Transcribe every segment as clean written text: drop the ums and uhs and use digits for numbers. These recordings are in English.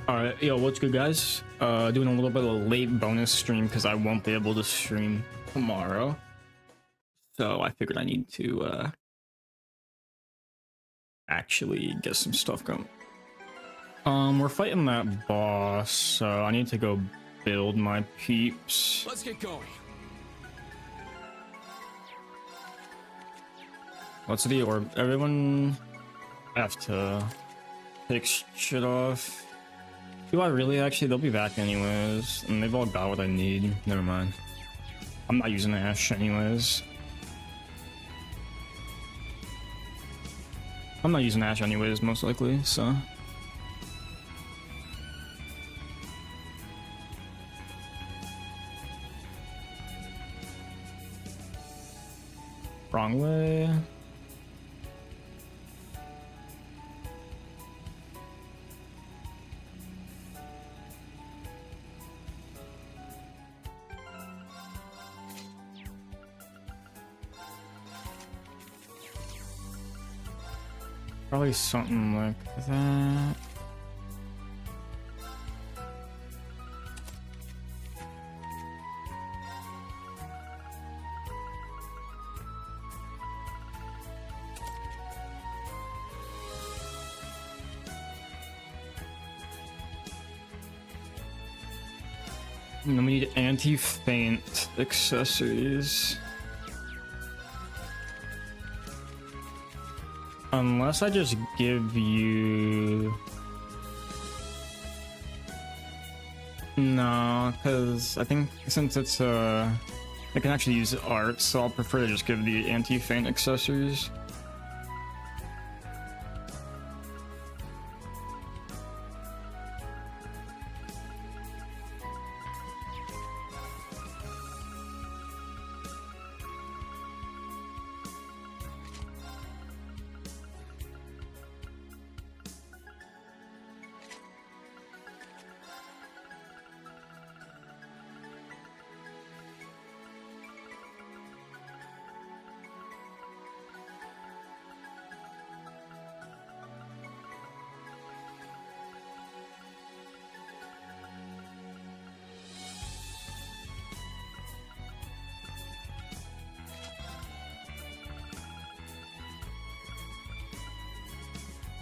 Alright, yo, what's good, guys? Doing a little bit of a late bonus stream because I won't be able to stream tomorrow. So I figured I need to actually get some stuff going. We're fighting that boss, so I need to go build my peeps. Let's get going. What's the orb? Everyone have to take shit off. Do I really? Actually, they'll be back anyways, and they've all got what I need. Never mind. I'm not using Ash anyways. I'm not using Ash anyways, most likely, so. Wrong way. Probably something like that. And then we need anti-faint accessories. Unless I just give you... No, because I think since it's I can actually use art, so I'll prefer to just give the anti-faint accessories.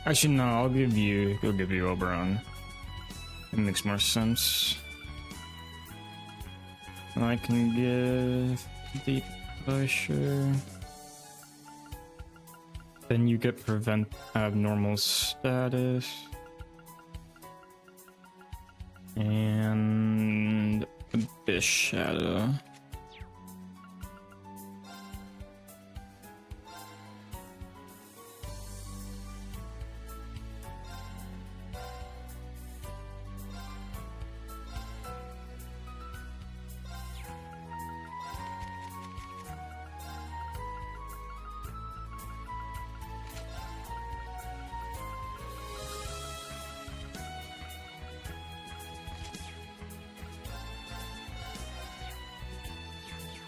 Actually, no, I'll give you Oberon. It makes more sense. I can give Deep Pusher. Then you get Prevent Abnormal Status. And Abyss Shadow.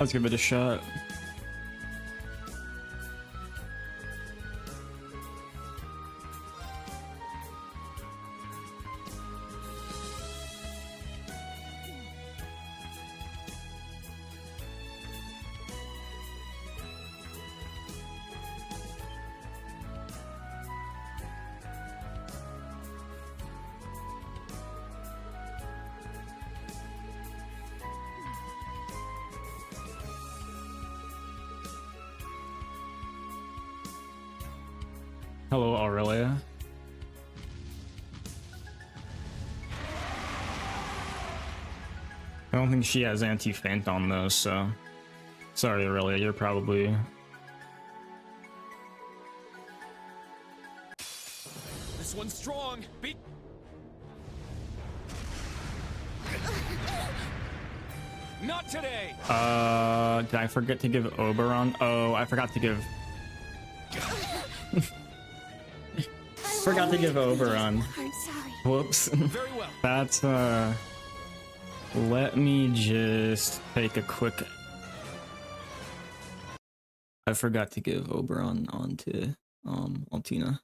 Let's give it a shot. Hello, Aurelia. I don't think she has anti-faint on those, so... Sorry, Aurelia, you're probably... This one's strong. Beat. Not today. Did I forget to give Oberon? Oh, I forgot to give... Forgot to give Oberon. I'm sorry. Whoops. Very well. That's, let me just take a quick... I forgot to give Oberon onto, Altina.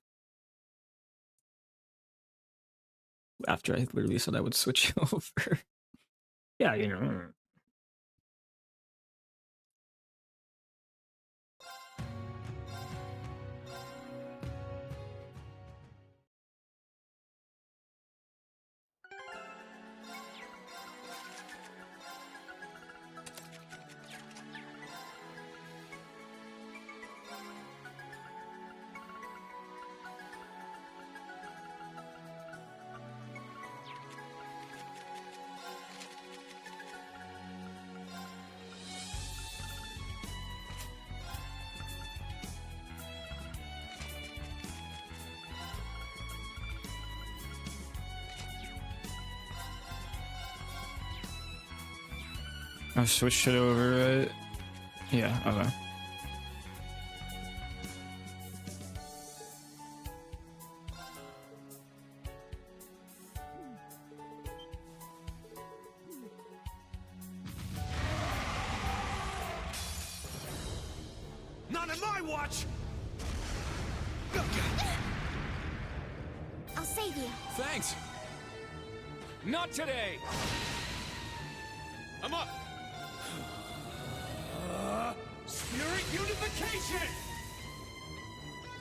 after I literally said I would switch over. Yeah, you know. I've switched it over, right? Yeah, okay. Not on my watch! I'll save you. Thanks! Not today! I'm up! Spirit unification!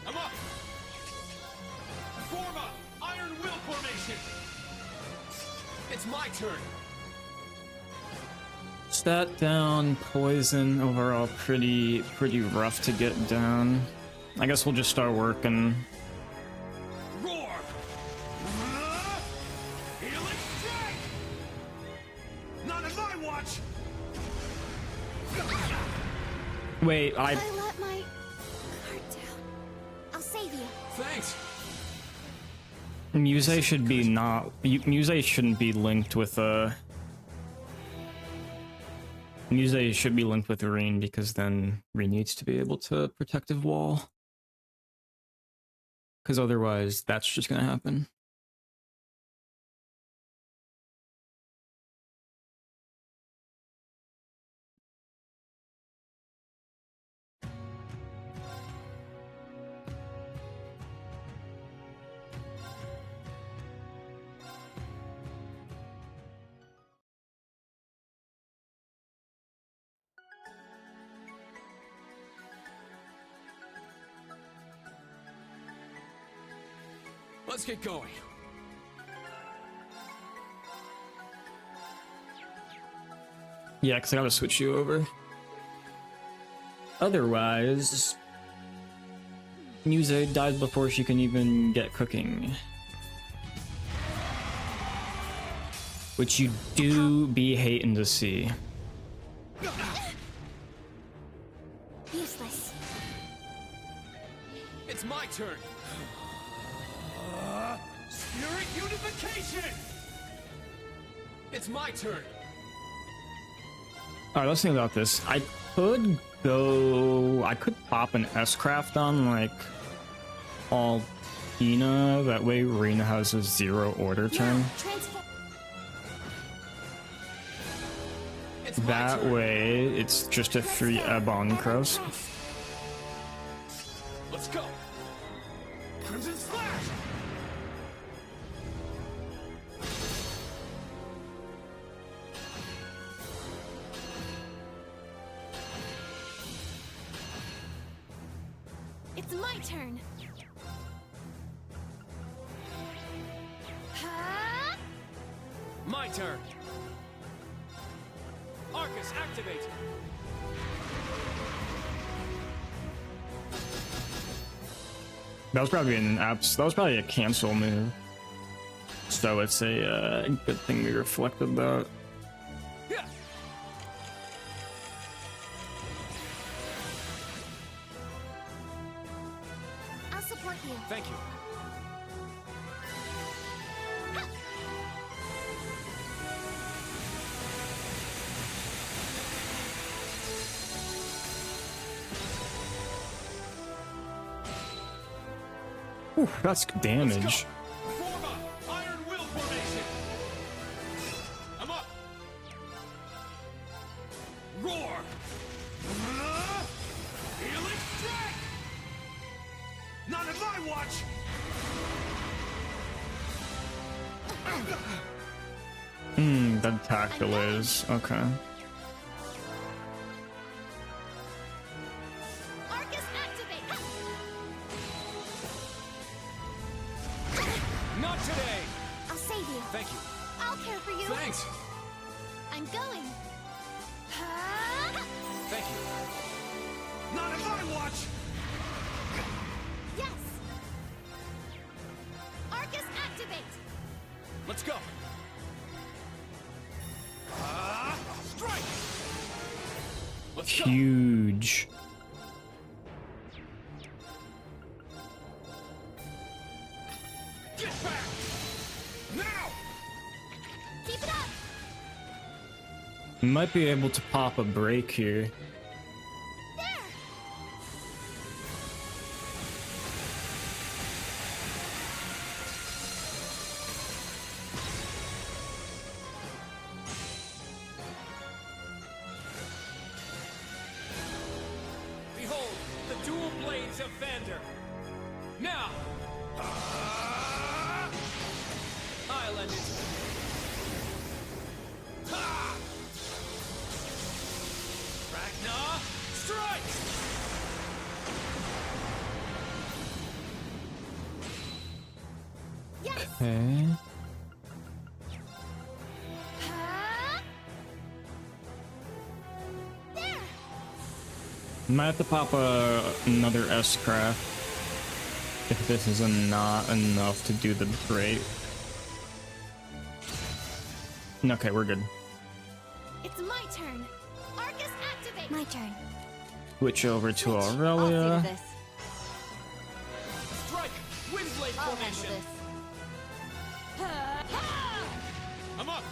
I'm up! Form up! Iron will formation! It's my turn! Stat down, poison, overall pretty rough to get down. I guess we'll just start working. Roar! Healing strike! Not on my watch! Wait, I let my guard down. I'll save you. Thanks! Muse should be not. Muse shouldn't be linked with Muse should be linked with Reen because then Reen needs to be able to protective wall. Because otherwise, that's just gonna happen. Let's get going. Yeah, because I gotta switch you over. Otherwise, Muse dies before she can even get cooking. Which you do be hating to see. Useless. It's my turn. Spirit unification! It's my turn. Alright, let's think about this. I could pop an S-Craft on, like, Alpina. That way Rena has a 0 order turn. Transform. It's my That turn. way, it's just a free Ebon Cross. Let's go. Crimson Slash! It's my turn. Ha! My turn. Arcus, activate. That was probably that was probably a cancel move. So it's a good thing we reflected that. Yeah. I'll support you. Thank you. Ooh, that's Let's damage. go. Form up. Iron will formation. I'm up. Roar. Healing strike. Not on my watch. That attack delays. Okay. Arcus activate! Not today! I'll save you. Thank you. I'll care for you. Thanks! I'm going. Thank you. Not if I watch! Yes. Arcus activate. Let's go! Strike! Let's go! Huge. Get back! Now! Keep it up. Might be able to pop a break here. There. Behold, the dual blades of Vander. Now! I'll end it. Ha! Ragnar, strike! Yes. Okay. There. Might have to pop another S-craft if this is not enough to do the break. Okay, we're good. It's my turn. Arcus activate. My turn. Switch over to I'll see to Aurelia. this. Strike! Windblade I'll formation! handle this. I'm up!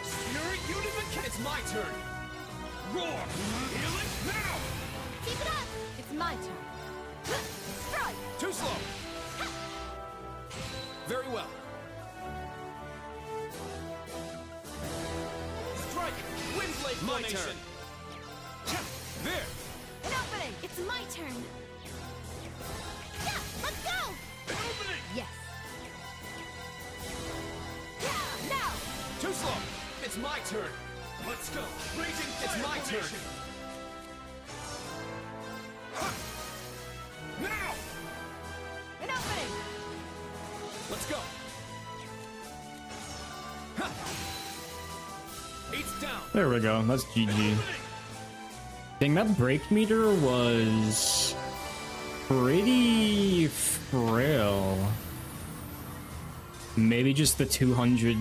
Spirit Unification! It's my turn! Roar! Heal it now! Keep it up. It's my turn. Strike. Too slow! Very well. Strike! Windblade formation! There! An opening. It's my turn. Yeah, let's go. An opening! Yes. Yeah, now. Too slow! It's my turn! Let's go! Raging It's my turn! Now! An opening. Let's go! Ha! Eight's down! There we go. That's GG. Dang, that break meter was pretty frail. Maybe just the 200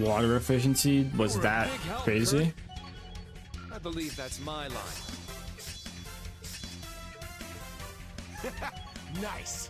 water efficiency was You're a that big help, crazy. I believe that's my line. Nice!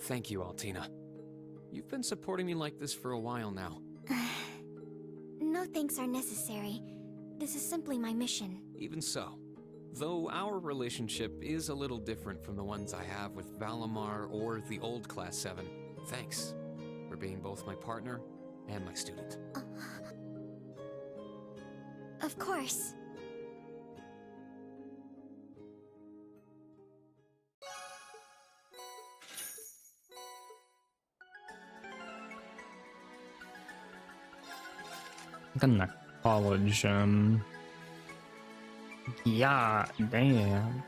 Thank you, Altina. You've been supporting me like this for a while now. No thanks are necessary. This is simply my mission. Even so, though our relationship is a little different from the ones I have with Valimar or the old Class 7, thanks for being both my partner and my student. Of course. Gonna college, yeah, damn.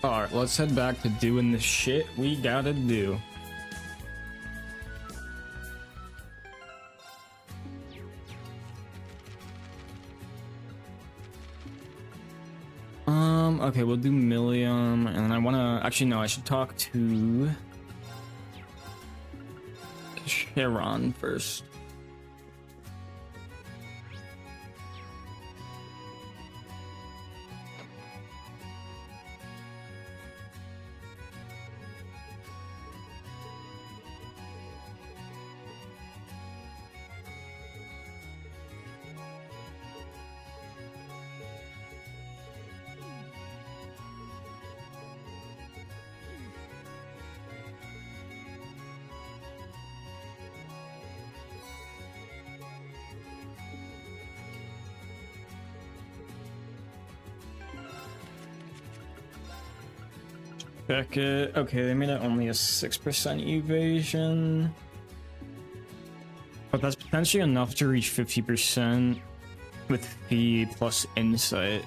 All right, let's head back to doing the shit we gotta do. Okay, we'll do Millium, and I wanna actually no, I should talk to Sharon first. Check it. Okay, they made it only a 6% evasion. But that's potentially enough to reach 50% with fee plus insight.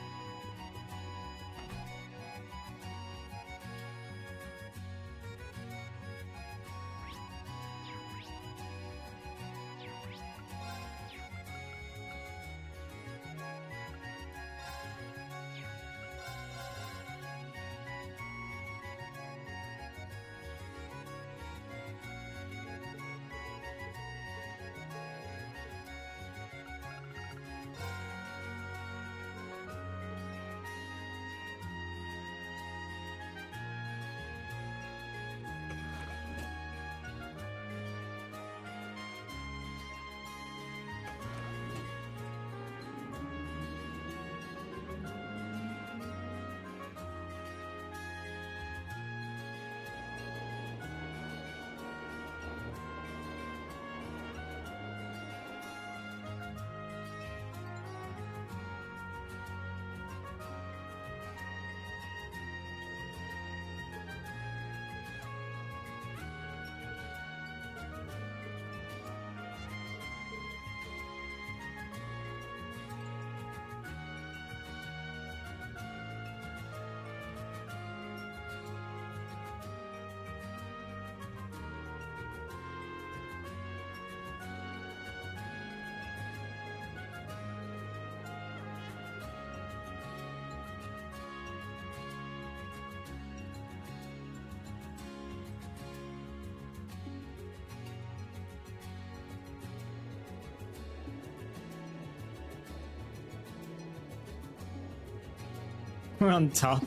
We're on top.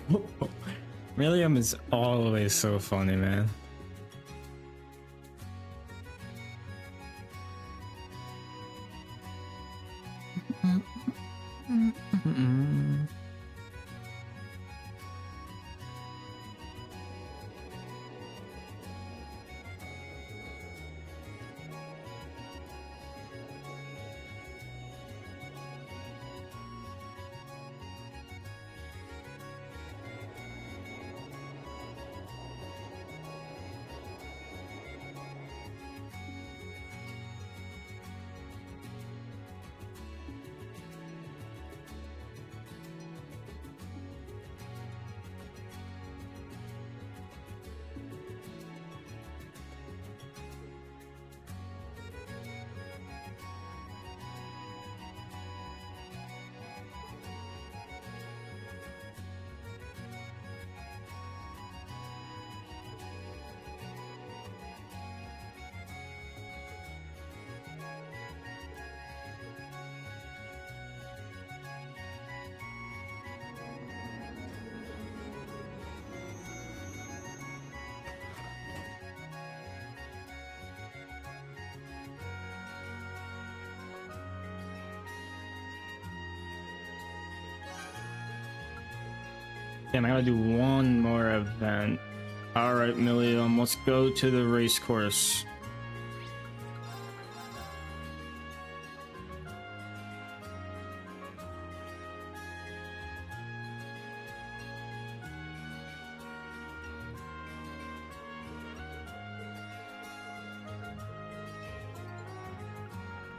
Millium is always so funny, man. Damn, I gotta do one more event. Alright, Millium, let's go to the race course.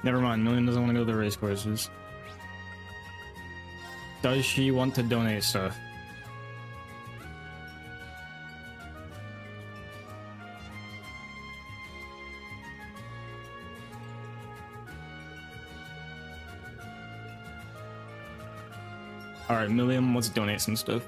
Never mind, Millium doesn't want to go to the race courses. Does she want to donate stuff? All right, Milliam, let's donate some stuff.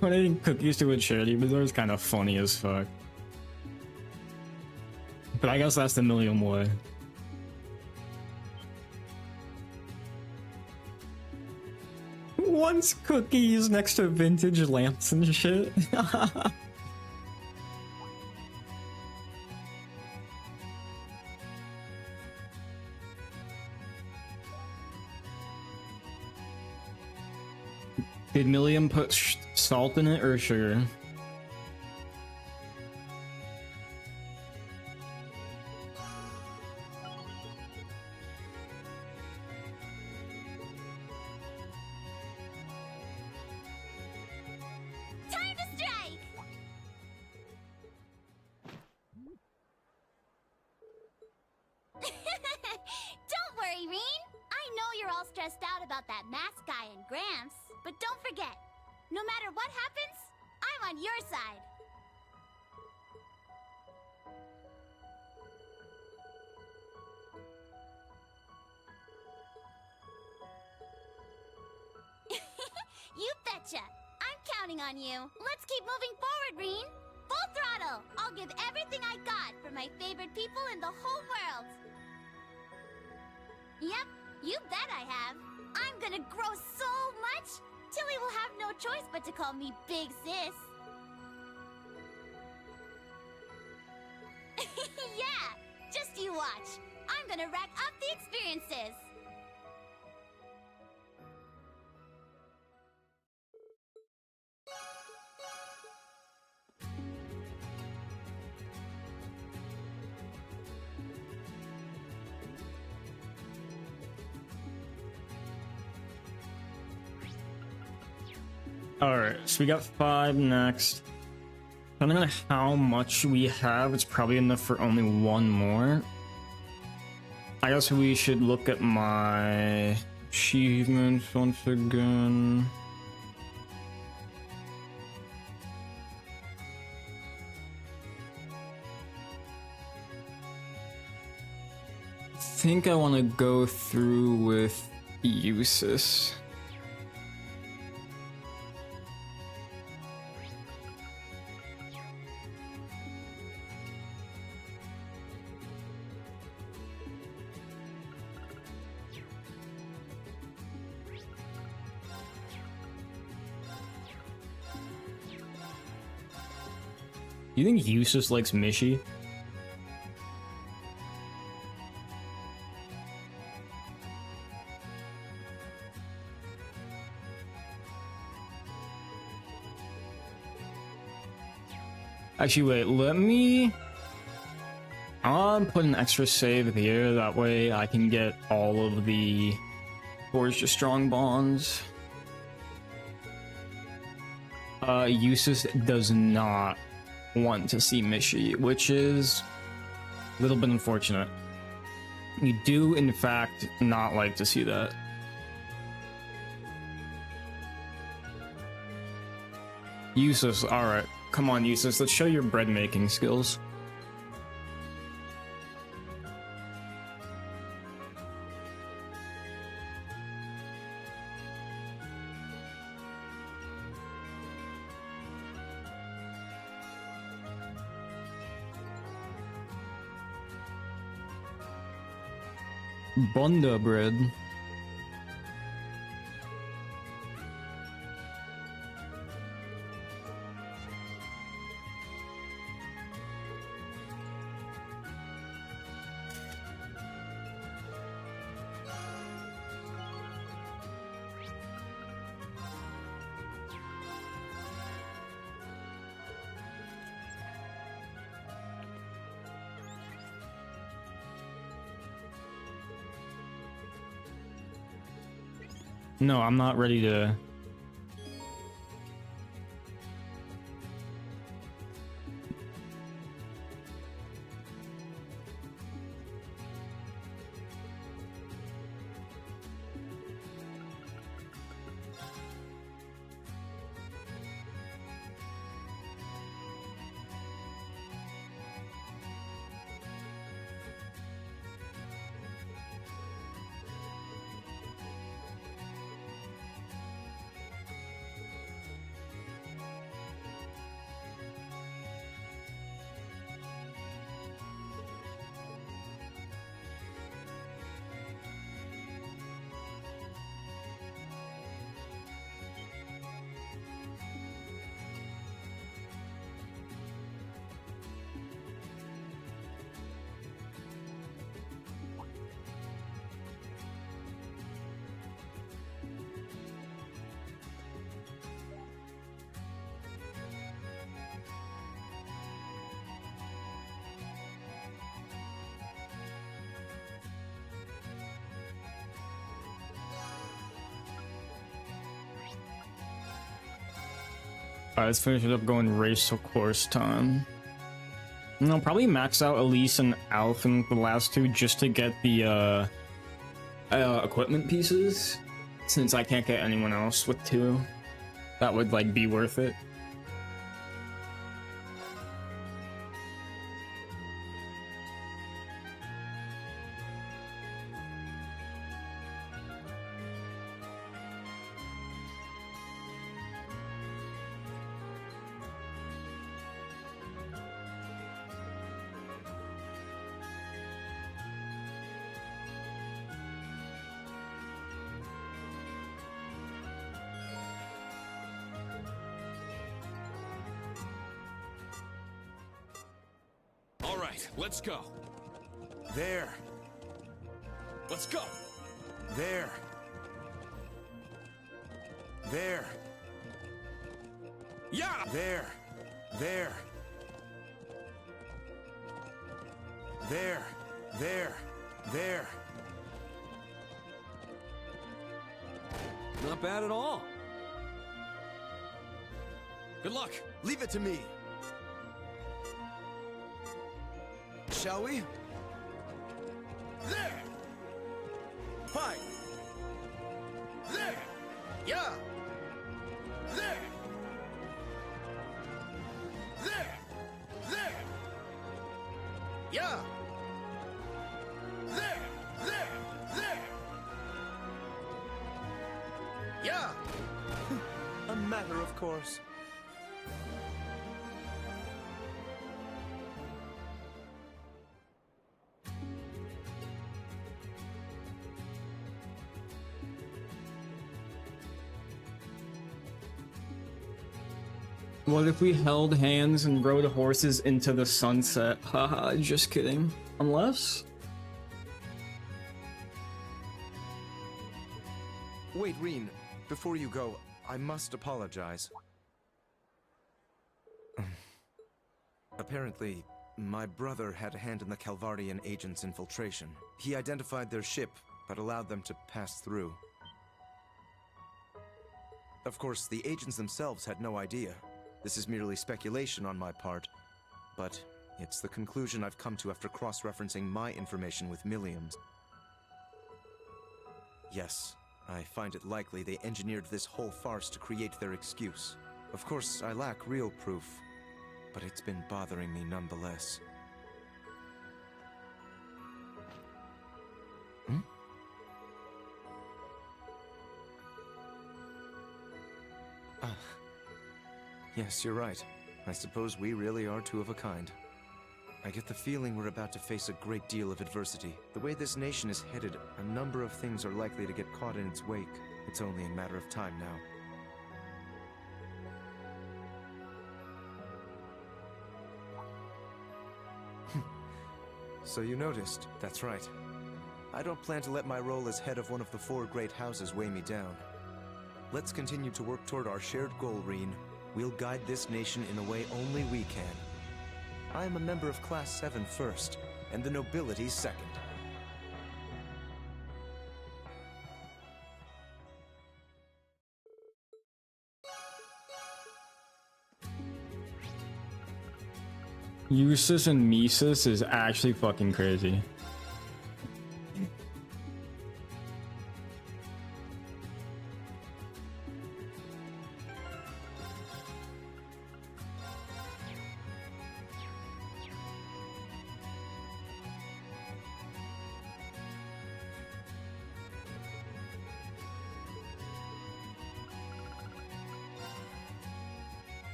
Donating cookies to a charity bazaar is kind of funny as fuck. But I guess that's the Milliam way. Once cookies next to vintage lamps and shit. Did Milliam put salt in it or sugar? Time to strike! Don't worry, Reen. I know you're all stressed out about that mask guy and Gramps, but don't forget, no matter what happens, I'm on your side. You betcha! I'm counting on you. Let's keep moving forward, Reen. Full throttle! I'll give everything I got for my favorite people in the whole world. Yep, you bet I have. I'm gonna grow so much, Tilly will have no choice but to call me Big Sis. Yeah, just you watch. I'm gonna rack up the experiences. Alright, so we got 5 next. Depending on how much we have, it's probably enough for only one more. I guess we should look at my achievements once again. I think I want to go through with Eustace. You think Eustace likes Mishi? Actually, wait, let me... I'll put an extra save here, that way I can get all of the Forge to Strong Bonds. Eustace does not want to see Mishi, which is a little bit unfortunate. You do, in fact, not like to see that. Eustace, alright. Come on, Eustace, let's show your bread making skills. Bunda bread. No, I'm not ready to... Alright, let's finish it up going race to course time. And I'll probably max out Elise and Alf in the last two just to get the equipment pieces, since I can't get anyone else with two. That would like be worth it. All right, let's go. There. Let's go. There. There. Yeah. There. There. There. There. There. Not bad at all. Good luck. Leave it to me. Shall we? There! Fine! There! Yeah! There! There! There! Yeah! There! There! There! Yeah! A matter of course. What if we held hands and rode horses into the sunset? Haha, just kidding. Unless? Wait, Reen, before you go, I must apologize. Apparently, my brother had a hand in the Calvardian agents' infiltration. He identified their ship, but allowed them to pass through. Of course, the agents themselves had no idea. This is merely speculation on my part, but it's the conclusion I've come to after cross-referencing my information with Milliam's. Yes, I find it likely they engineered this whole farce to create their excuse. Of course, I lack real proof, but it's been bothering me nonetheless. Yes, you're right. I suppose we really are two of a kind. I get the feeling we're about to face a great deal of adversity. The way this nation is headed, a number of things are likely to get caught in its wake. It's only a matter of time now. So you noticed? That's right. I don't plan to let my role as head of one of the four great houses weigh me down. Let's continue to work toward our shared goal, Reen. We'll guide this nation in a way only we can. I am a member of Class 7 first, and the nobility second. Usus and Mises is actually fucking crazy.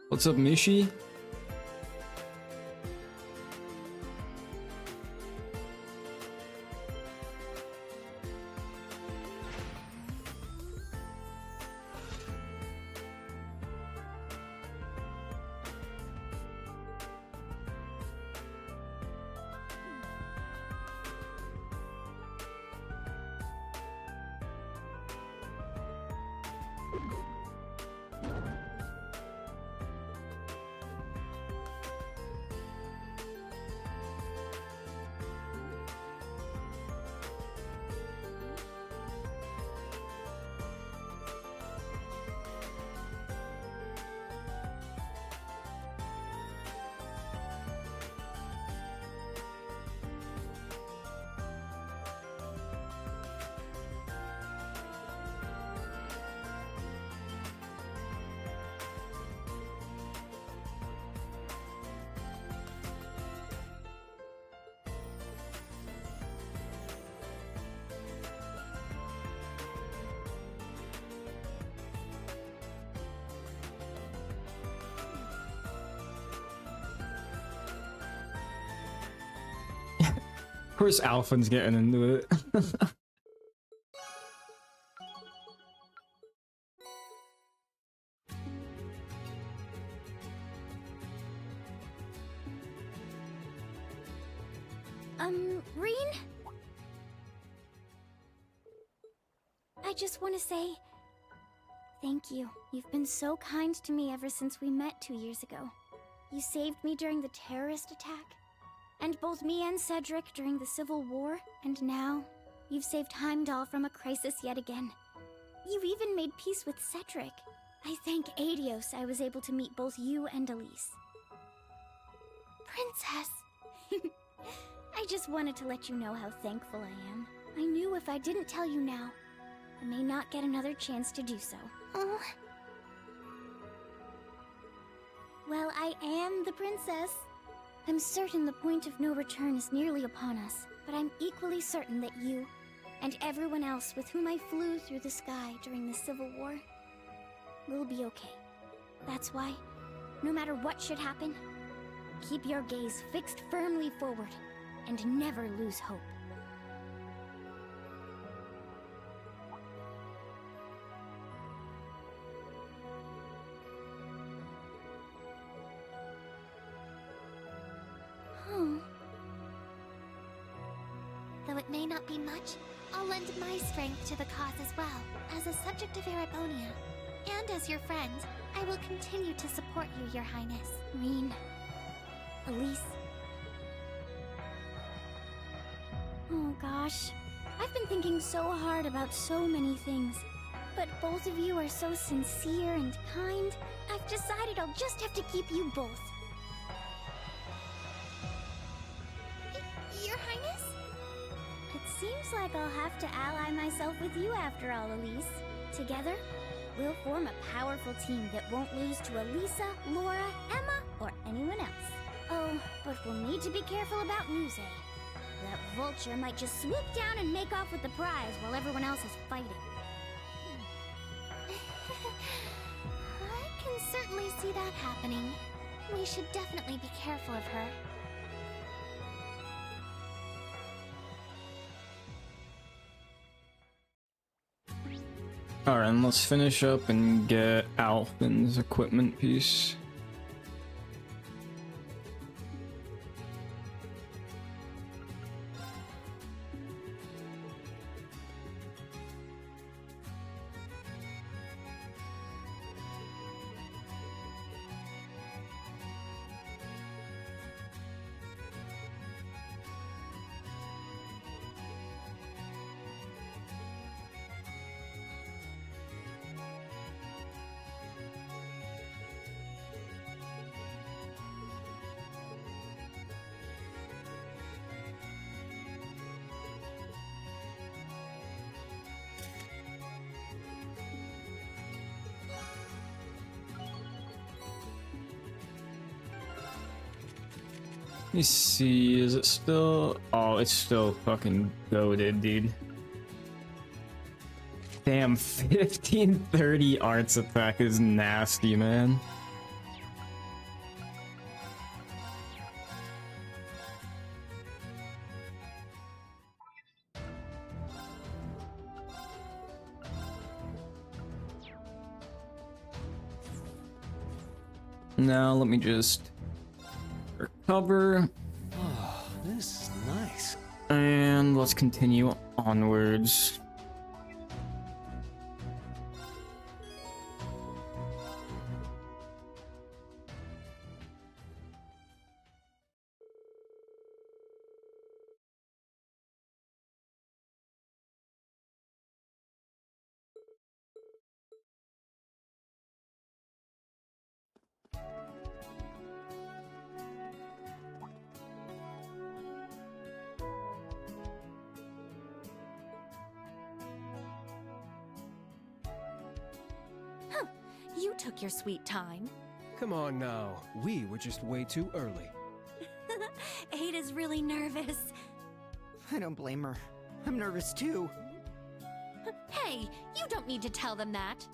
What's up, Mishi? Of course, Alpha's getting into it. Reen? I just want to say thank you. You've been so kind to me ever since we met 2 years ago. You saved me during the terrorist attack, and both me and Cedric during the Civil War, and now you've saved Heimdall from a crisis yet again. You even made peace with Cedric. I thank Adios I was able to meet both you and Elise. Princess! I just wanted to let you know how thankful I am. I knew if I didn't tell you now, I may not get another chance to do so. Oh. Well, I am the princess. I'm certain the point of no return is nearly upon us, but I'm equally certain that you, and everyone else with whom I flew through the sky during the Civil War, will be okay. That's why, no matter what should happen, keep your gaze fixed firmly forward, and never lose hope. Though it may not be much, I'll lend my strength to the cause as well. As a subject of Erebonia, and as your friend, I will continue to support you, Your Highness. Reen. Elise. Oh gosh. I've been thinking so hard about so many things. But both of you are so sincere and kind. I've decided I'll just have to keep you both. Your Highness? It seems like I'll have to ally myself with you after all, Elise. Together, we'll form a powerful team that won't lose to Elisa, Laura, Emma, or anyone else. Oh, but we'll need to be careful about Muse. That vulture might just swoop down and make off with the prize while everyone else is fighting. I can certainly see that happening. We should definitely be careful of her. Alright, let's finish up and get Alphin's equipment piece. Let me see, is it still... Oh, it's still fucking goated, dude. Damn, 1530 arts attack is nasty, man. Now, let me just recover. Oh, this is nice. And let's continue onwards. You took your sweet time. Come on now. We were just way too early. Ada's really nervous. I don't blame her. I'm nervous too. Hey, you don't need to tell them that.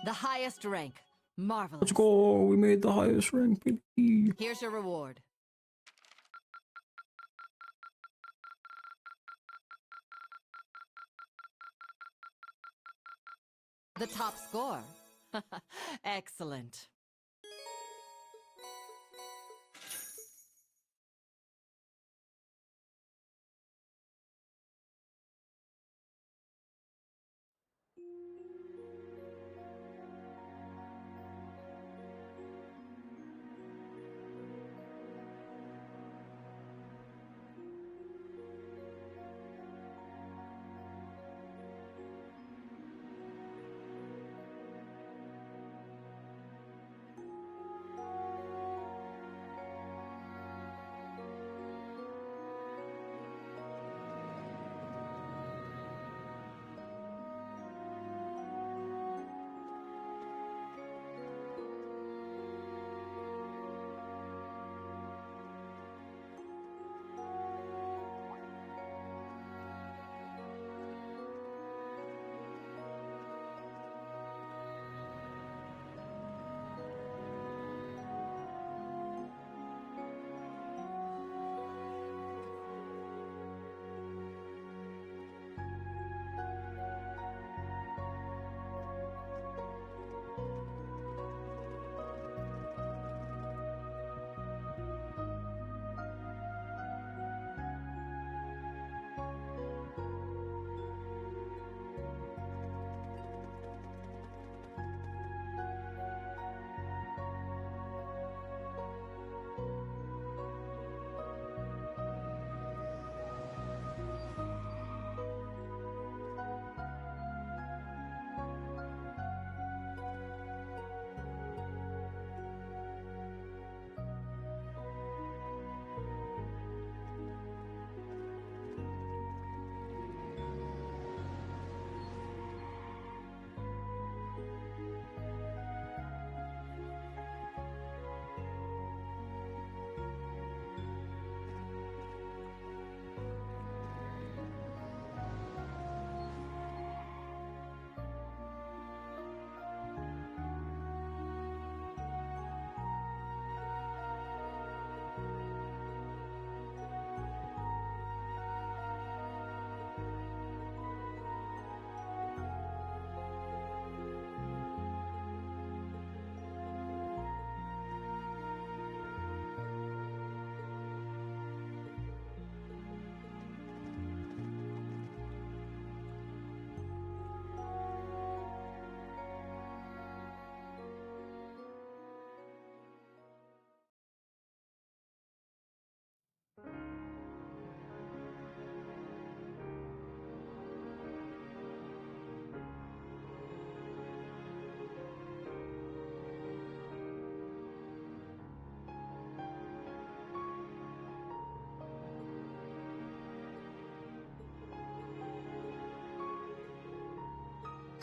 The highest rank. Marvelous. Let's go. We made the highest rank, baby. Here's your reward. The top score. Excellent.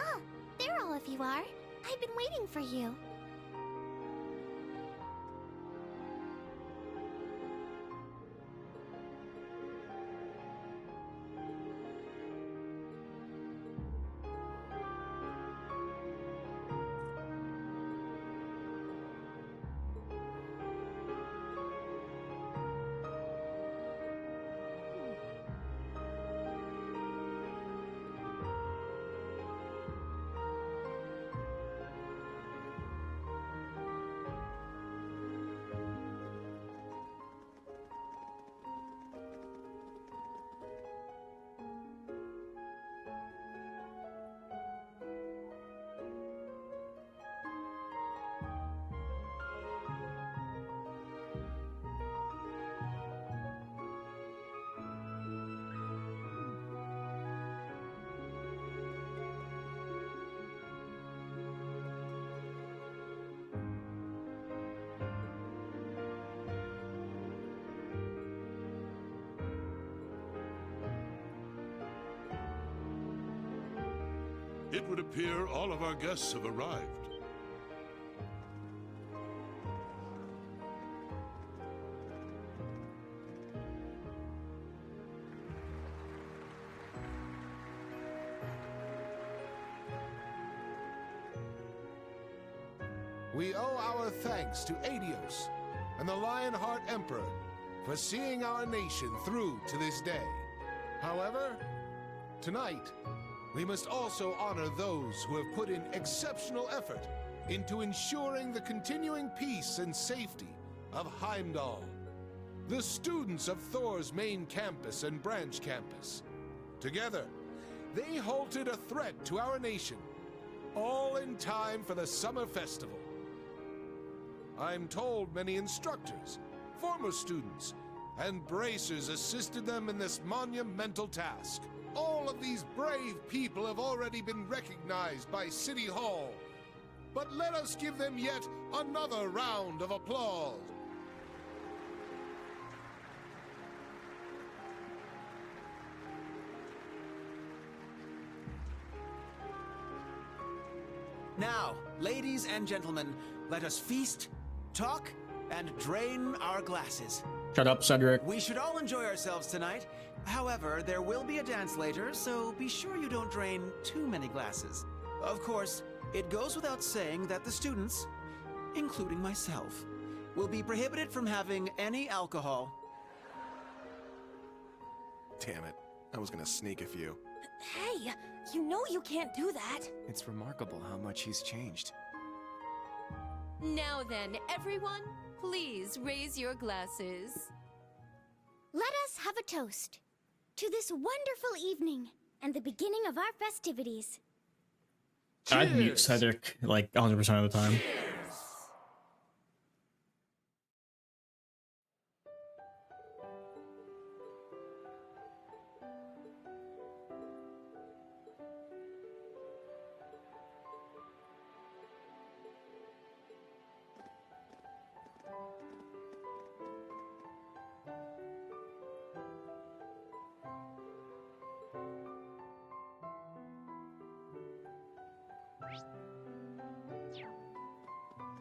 Oh, there all of you are. I've been waiting for you. It would appear all of our guests have arrived. We owe our thanks to Adios and the Lionheart Emperor for seeing our nation through to this day. However, tonight, we must also honor those who have put in exceptional effort into ensuring the continuing peace and safety of Heimdall. The students of Thor's main campus and branch campus. Together, they halted a threat to our nation, all in time for the summer festival. I'm told many instructors, former students, and bracers assisted them in this monumental task. All of these brave people have already been recognized by City Hall. But let us give them yet another round of applause. Now, ladies and gentlemen, let us feast, talk, and drain our glasses. Shut up, Cedric. We should all enjoy ourselves tonight. However, there will be a dance later, so be sure you don't drain too many glasses. Of course, it goes without saying that the students, including myself, will be prohibited from having any alcohol. Damn it. I was gonna sneak a few. Hey, you know you can't do that. It's remarkable how much he's changed. Now then, everyone, please raise your glasses. Let us have a toast to this wonderful evening and the beginning of our festivities. I'd mute Cedric like 100% of the time.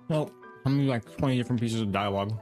Well, how many like 20 different pieces of dialogue?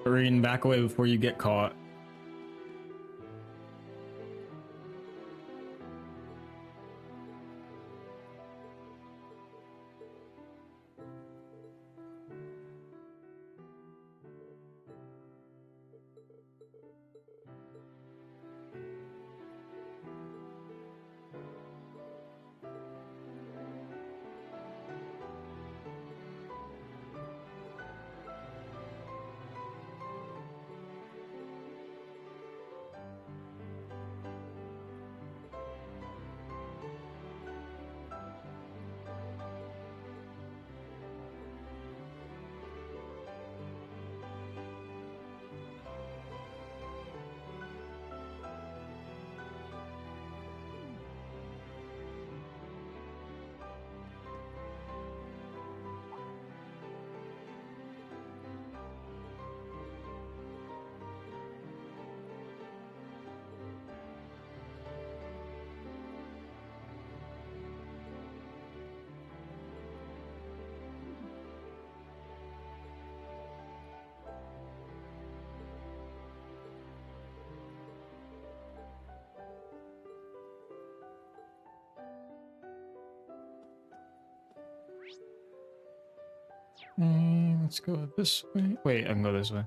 Reading back away before you get caught. Let's go this way. Wait, I can go this way.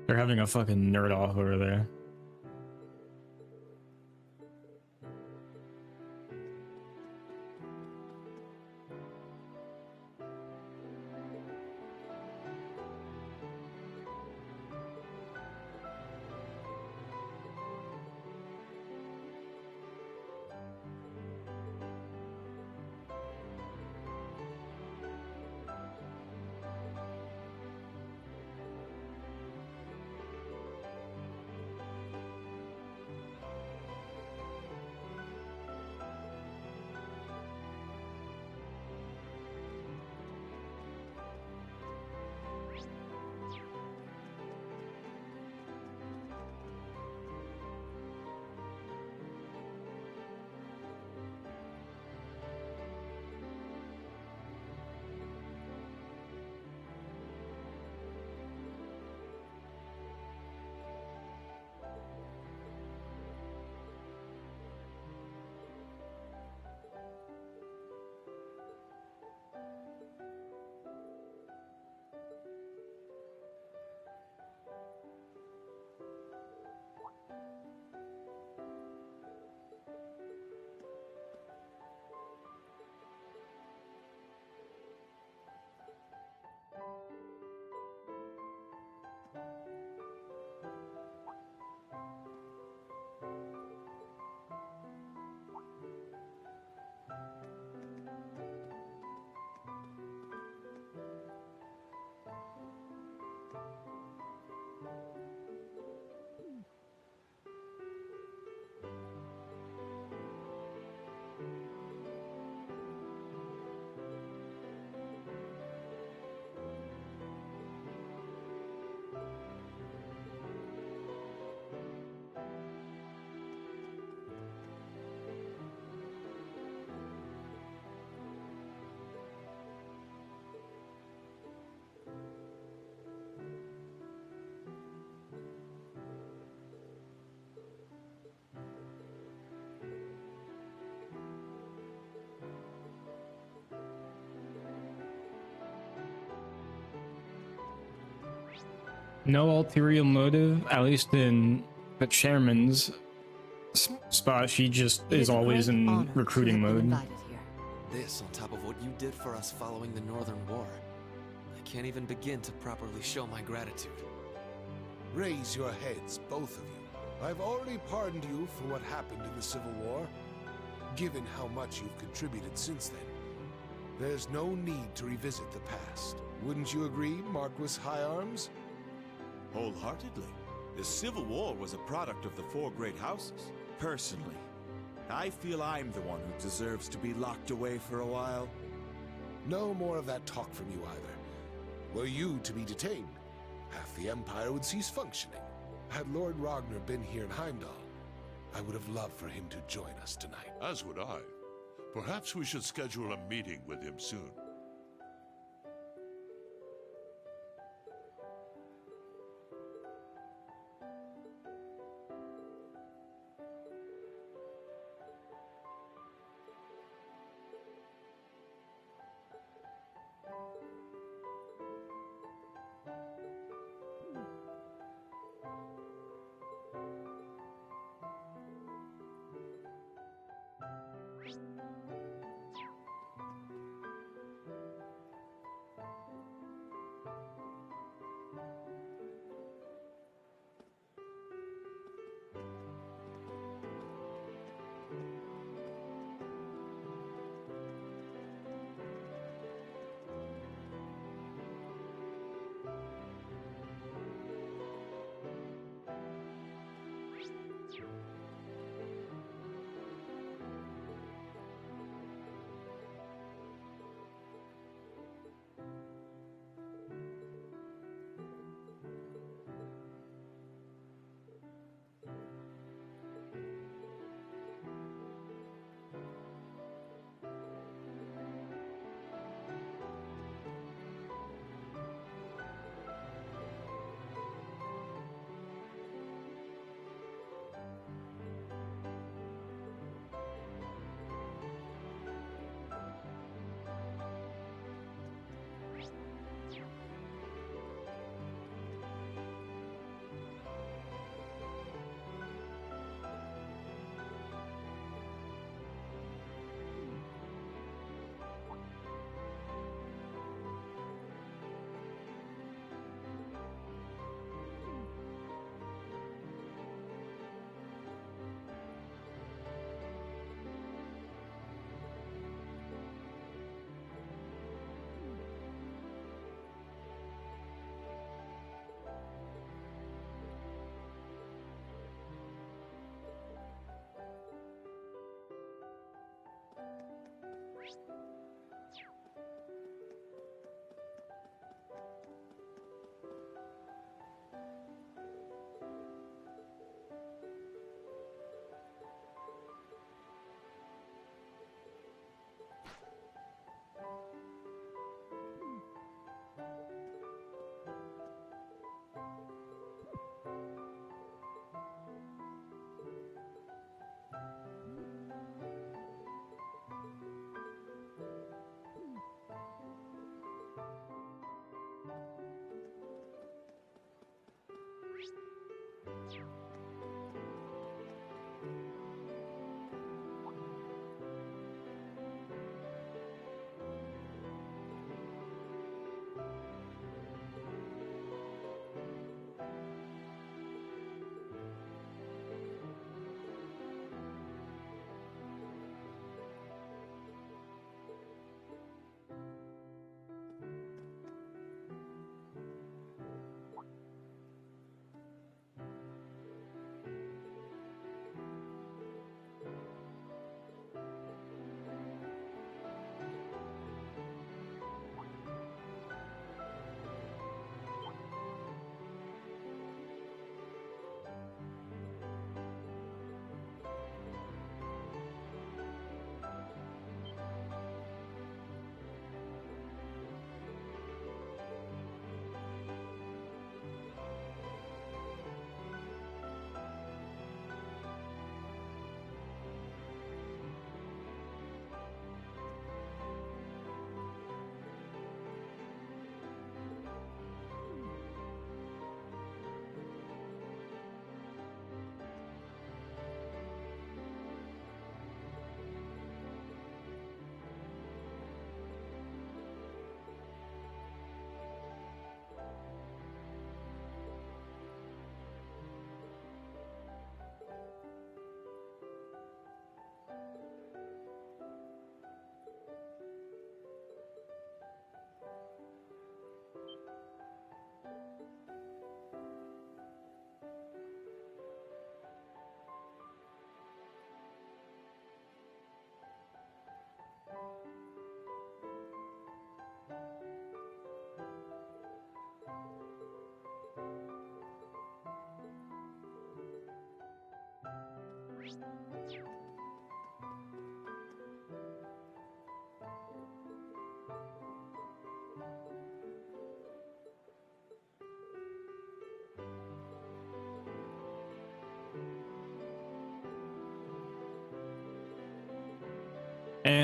They're having a fucking nerd off over there. No ulterior motive, at least in the chairman's spot. She just is always in recruiting mode. This on top of what you did for us following the Northern War. I can't even begin to properly show my gratitude. Raise your heads, both of you. I've already pardoned you for what happened in the Civil War. Given how much you've contributed since then, there's no need to revisit the past. Wouldn't you agree, Marquis High Arms? Wholeheartedly. The Civil War was a product of the four great houses. Personally, I feel I'm the one who deserves to be locked away for a while. No more of that talk from you either. Were you to be detained, half the Empire would cease functioning. Had Lord Ragnar been here in Heimdall, I would have loved for him to join us tonight. As would I. Perhaps we should schedule a meeting with him soon.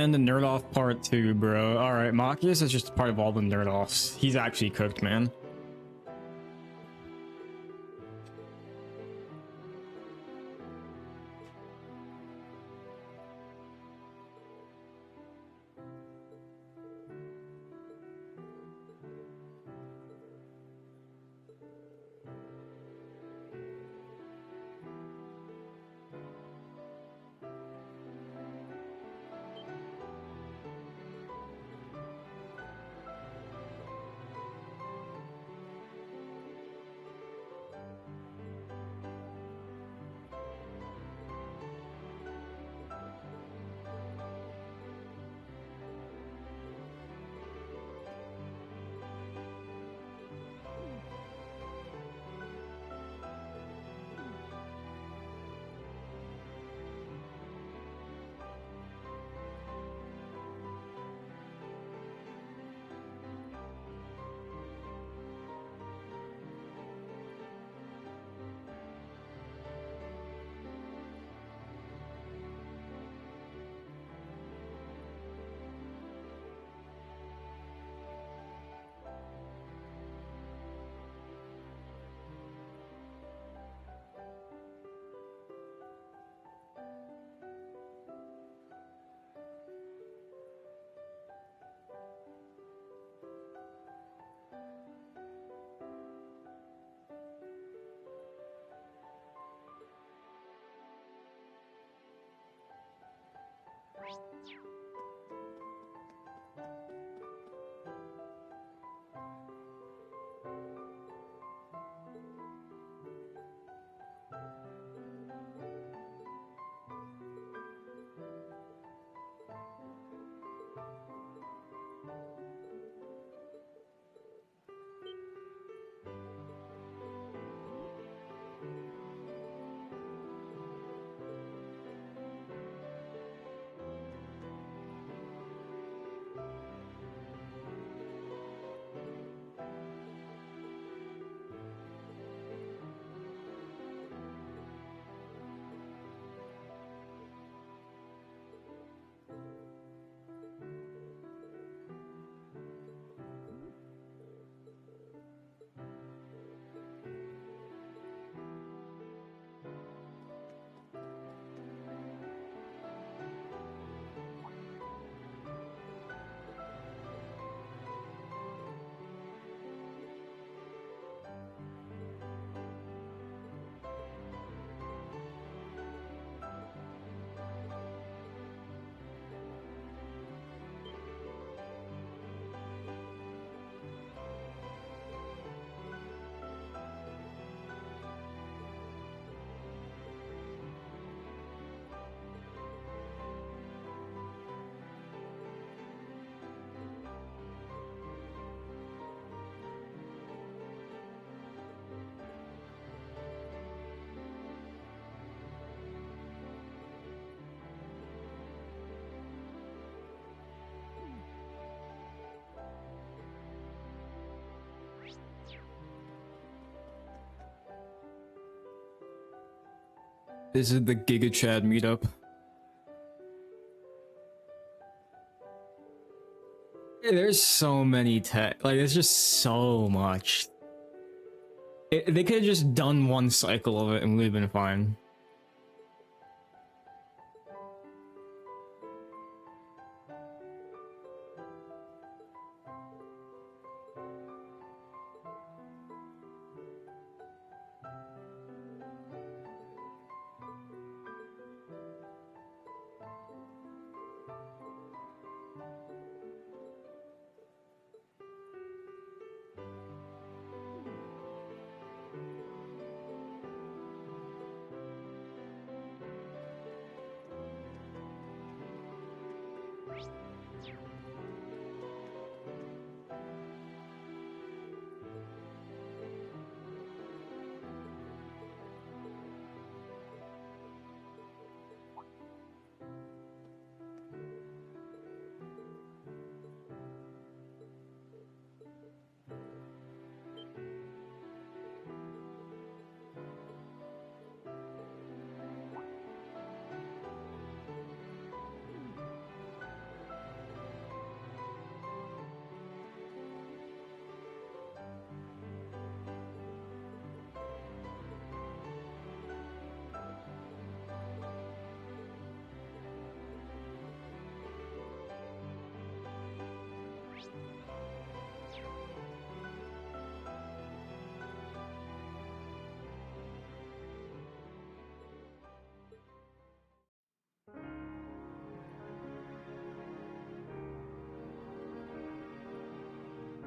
And the nerd off part 2, bro. Alright, Machias is just part of all the nerd offs. He's actually cooked, man. This is the Giga Chad meetup. There's so many tech, like there's just so much. They could have just done one cycle of it and we'd have been fine.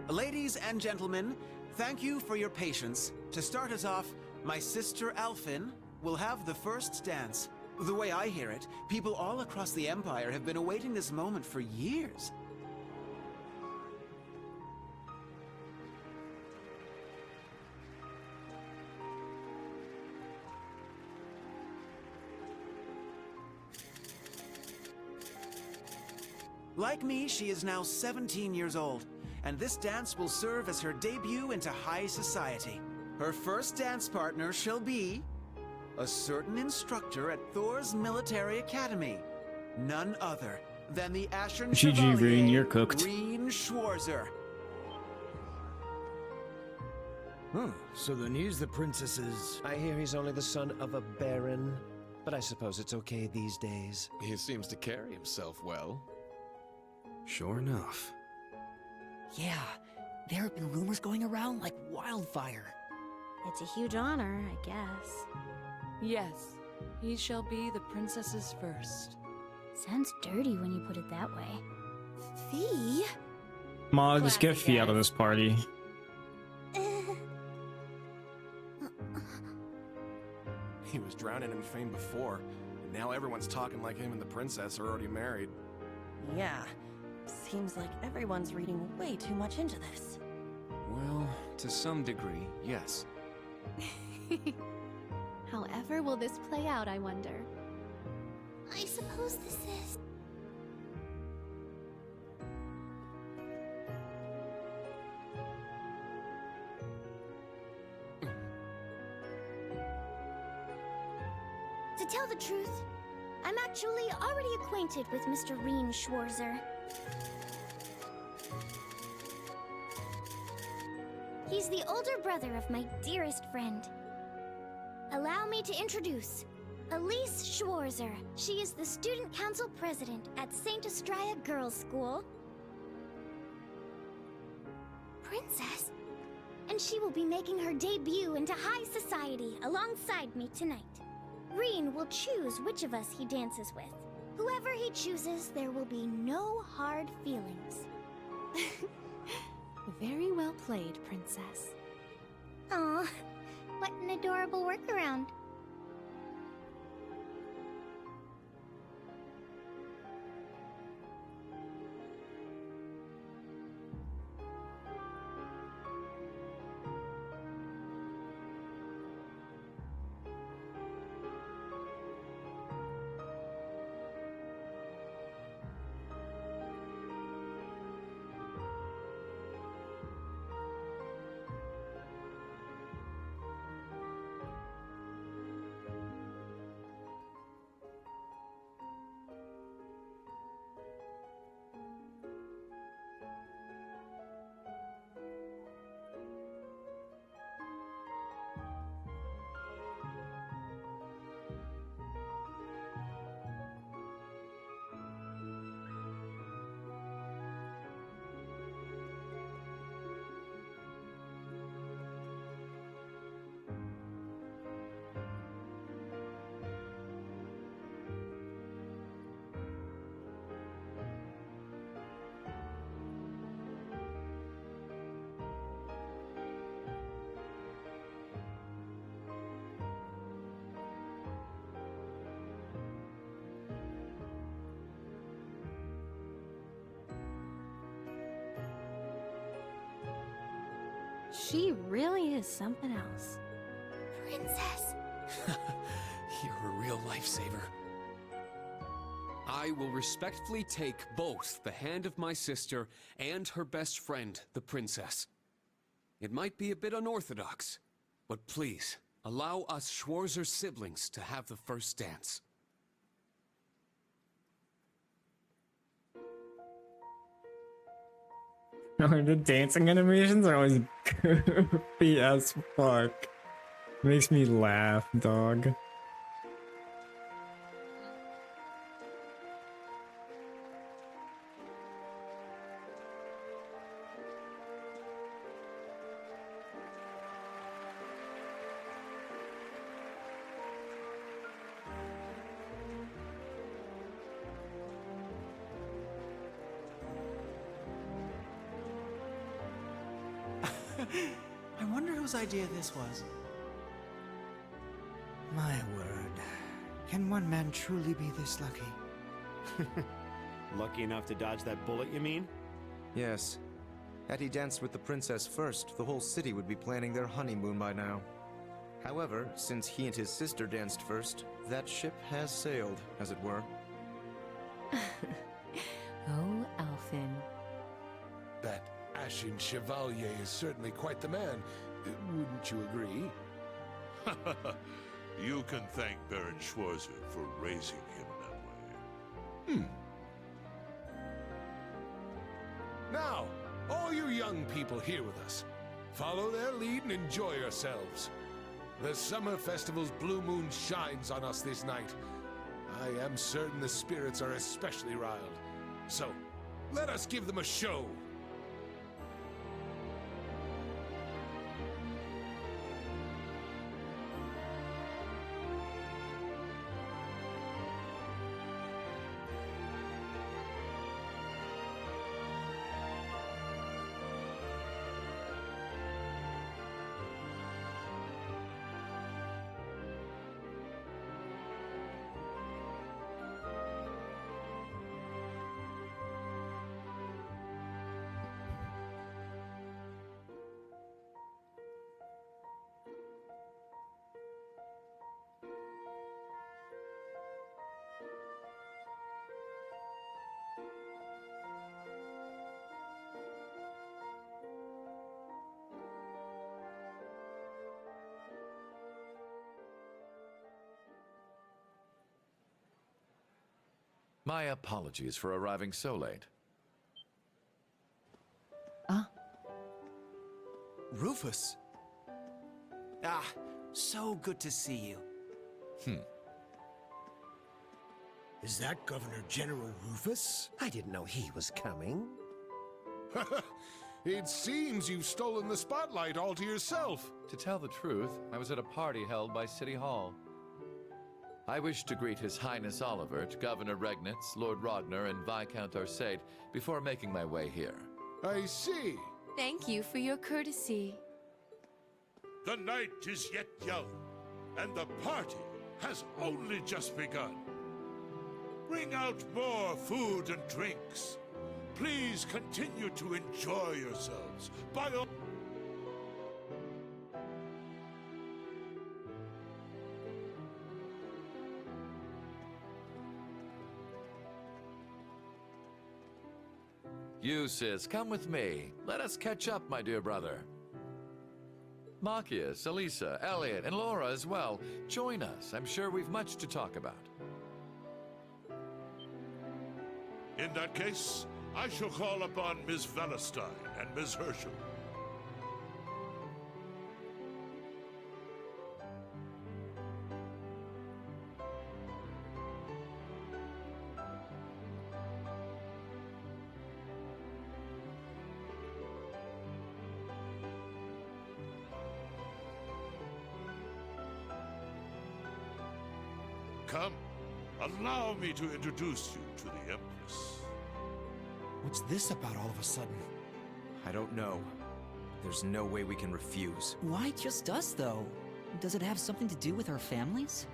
Ladies and gentlemen, thank you for your patience. To start us off, my sister Alphin will have the first dance. The way I hear it, people all across the Empire have been awaiting this moment for years. Like me, she is now 17 years old, and this dance will serve as her debut into high society. Her first dance partner shall be a certain instructor at Thor's military academy, none other than the Ashen GG, Chevalier, Reen, you're cooked. Reen Schwarzer. Huh, so then he's the princess's... I hear he's only the son of a baron, but I suppose it's okay these days. He seems to carry himself well. Sure enough. Yeah, there have been rumors going around like wildfire. It's a huge honor, I guess. Yes, he shall be the princess's first. Sounds dirty when you put it that way. Fee? Ma, just get Fee out of this party. He was drowning in fame before, and now everyone's talking like him and the princess are already married. Yeah, seems like everyone's reading way too much into this. Well, to some degree, yes. However will this play out, I wonder? I suppose this is... To tell the truth, I'm actually already acquainted with Mr. Reen Schwarzer. He's the older brother of my dearest friend. Allow me to introduce Elise Schwarzer. She is the student council president at St. Estrella Girls' School. Princess? And she will be making her debut into high society alongside me tonight. Reen will choose which of us he dances with. Whoever he chooses, there will be no hard feelings. Very well played, Princess. Aw, what an adorable workaround. She really is something else. Princess! You're a real lifesaver. I will respectfully take both the hand of my sister and her best friend, the princess. It might be a bit unorthodox, but please, allow us Schwarzer siblings to have the first dance. The dancing animations are always goofy as fuck. Makes me laugh, dog. I wonder whose idea this was. My word. Can one man truly be this lucky? Lucky enough to dodge that bullet, you mean? Yes. Had he danced with the princess first, the whole city would be planning their honeymoon by now. However, since he and his sister danced first, that ship has sailed, as it were. Oh, Alphen. That Ashen Chevalier is certainly quite the man. Wouldn't you agree? You can thank Baron Schwarzer for raising him that way. Now, all you young people here with us, follow their lead and enjoy yourselves. The Summer Festival's blue moon shines on us this night. I am certain the spirits are especially riled. So, let us give them a show. My apologies for arriving so late. Rufus. Ah, so good to see you. Is that Governor General Rufus? I didn't know he was coming. It seems you've stolen the spotlight all to yourself. To tell the truth, I was at a party held by City Hall. I wish to greet His Highness Olivert, Governor Regnitz, Lord Rodner, and Viscount Arcade before making my way here. I see. Thank you for your courtesy. The night is yet young, and the party has only just begun. Bring out more food and drinks. Please continue to enjoy yourselves. By all... You, sis, come with me. Let us catch up, my dear brother. Machias, Elisa, Elliot, and Laura as well. Join us. I'm sure we've much to talk about. In that case, I shall call upon Ms. Valestein and Ms. Herschel. Come, allow me to introduce you to the Empress. What's this about all of a sudden? I don't know. There's no way we can refuse. Why just us, though? Does it have something to do with our families?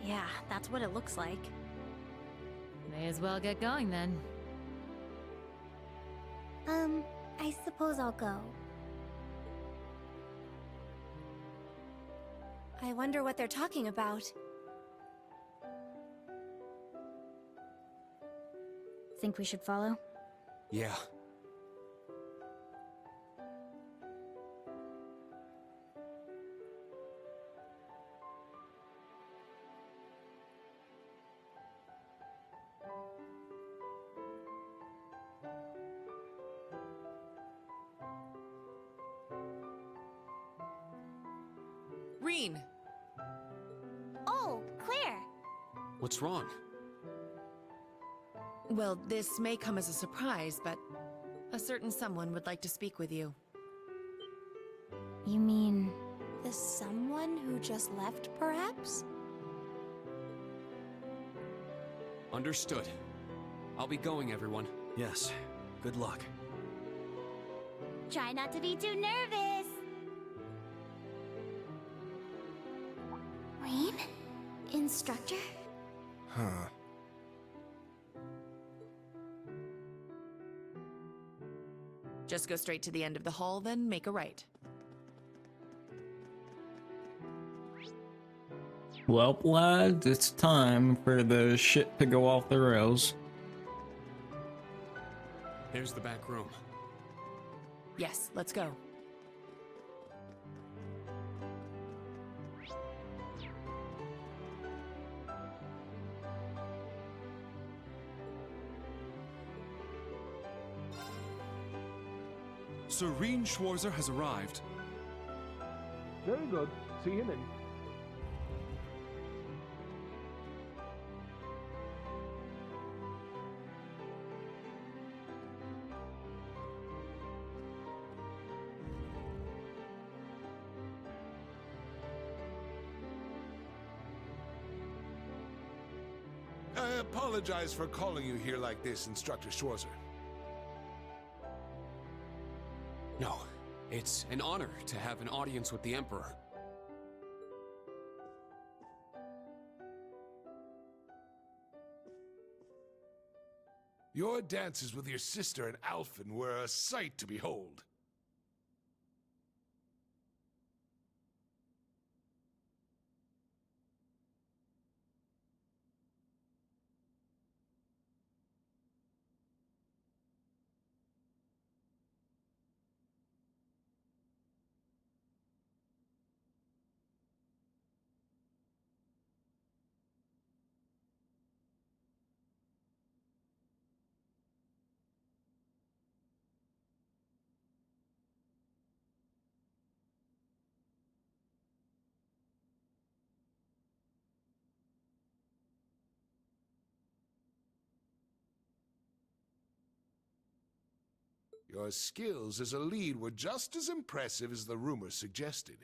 Yeah, that's what it looks like. May as well get going then. I suppose I'll go. I wonder what they're talking about. Think we should follow? Yeah. Reen! Oh, Claire! What's wrong? Well, this may come as a surprise, but a certain someone would like to speak with you. You mean the someone who just left, perhaps? Understood. I'll be going, everyone. Yes. Good luck. Try not to be too nervous. Wayne? Instructor? Huh. Just go straight to the end of the hall, then make a right. Well, lads, it's time for the shit to go off the rails. There's the back room. Yes, let's go. Serene Schwarzer has arrived. Very good. See him in. I apologize for calling you here like this, Instructor Schwarzer. No, it's an honor to have an audience with the Emperor. Your dances with your sister and Alphen were a sight to behold. Your skills as a lead were just as impressive as the rumor suggested.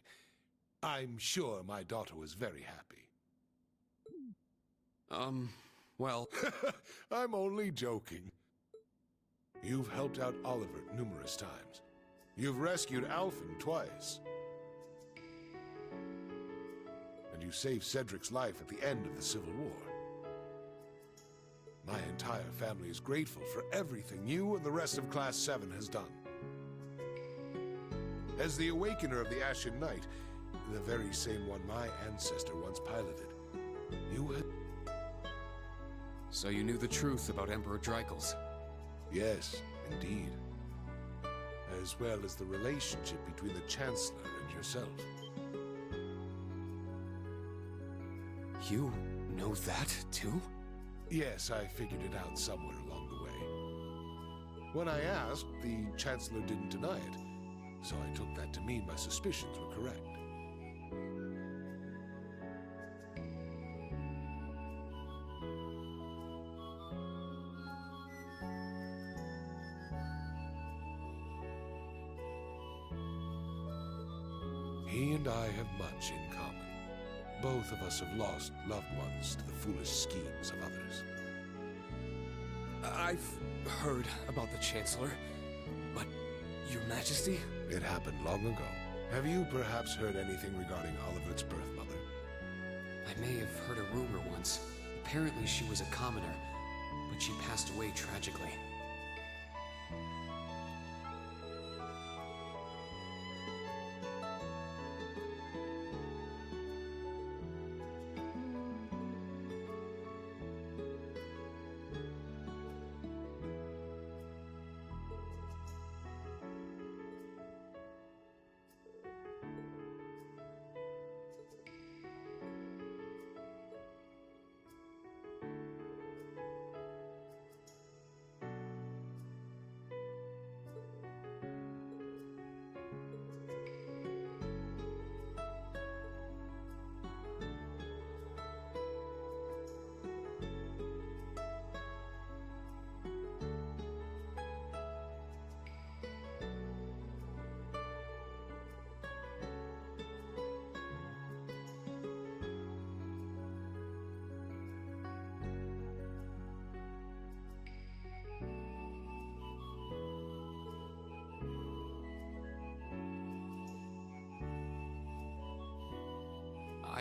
I'm sure my daughter was very happy. Well... I'm only joking. You've helped out Oliver numerous times. You've rescued Alphen twice. And you saved Cedric's life at the end of the Civil War. My entire family is grateful for everything you and the rest of Class 7 has done. As the Awakener of the Ashen Knight, the very same one my ancestor once piloted, you had... So you knew the truth about Emperor Dreikels? Yes, indeed. As well as the relationship between the Chancellor and yourself. You know that, too? Yes, I figured it out somewhere along the way. When I asked, the Chancellor didn't deny it, so I took that to mean my suspicions were correct. He and I have much in common. Both of us have lost loved ones to the foolish schemes of others. I've heard about the Chancellor, but Your Majesty? It happened long ago. Have you perhaps heard anything regarding Oliver's birth mother? I may have heard a rumor once. Apparently she was a commoner, but she passed away tragically.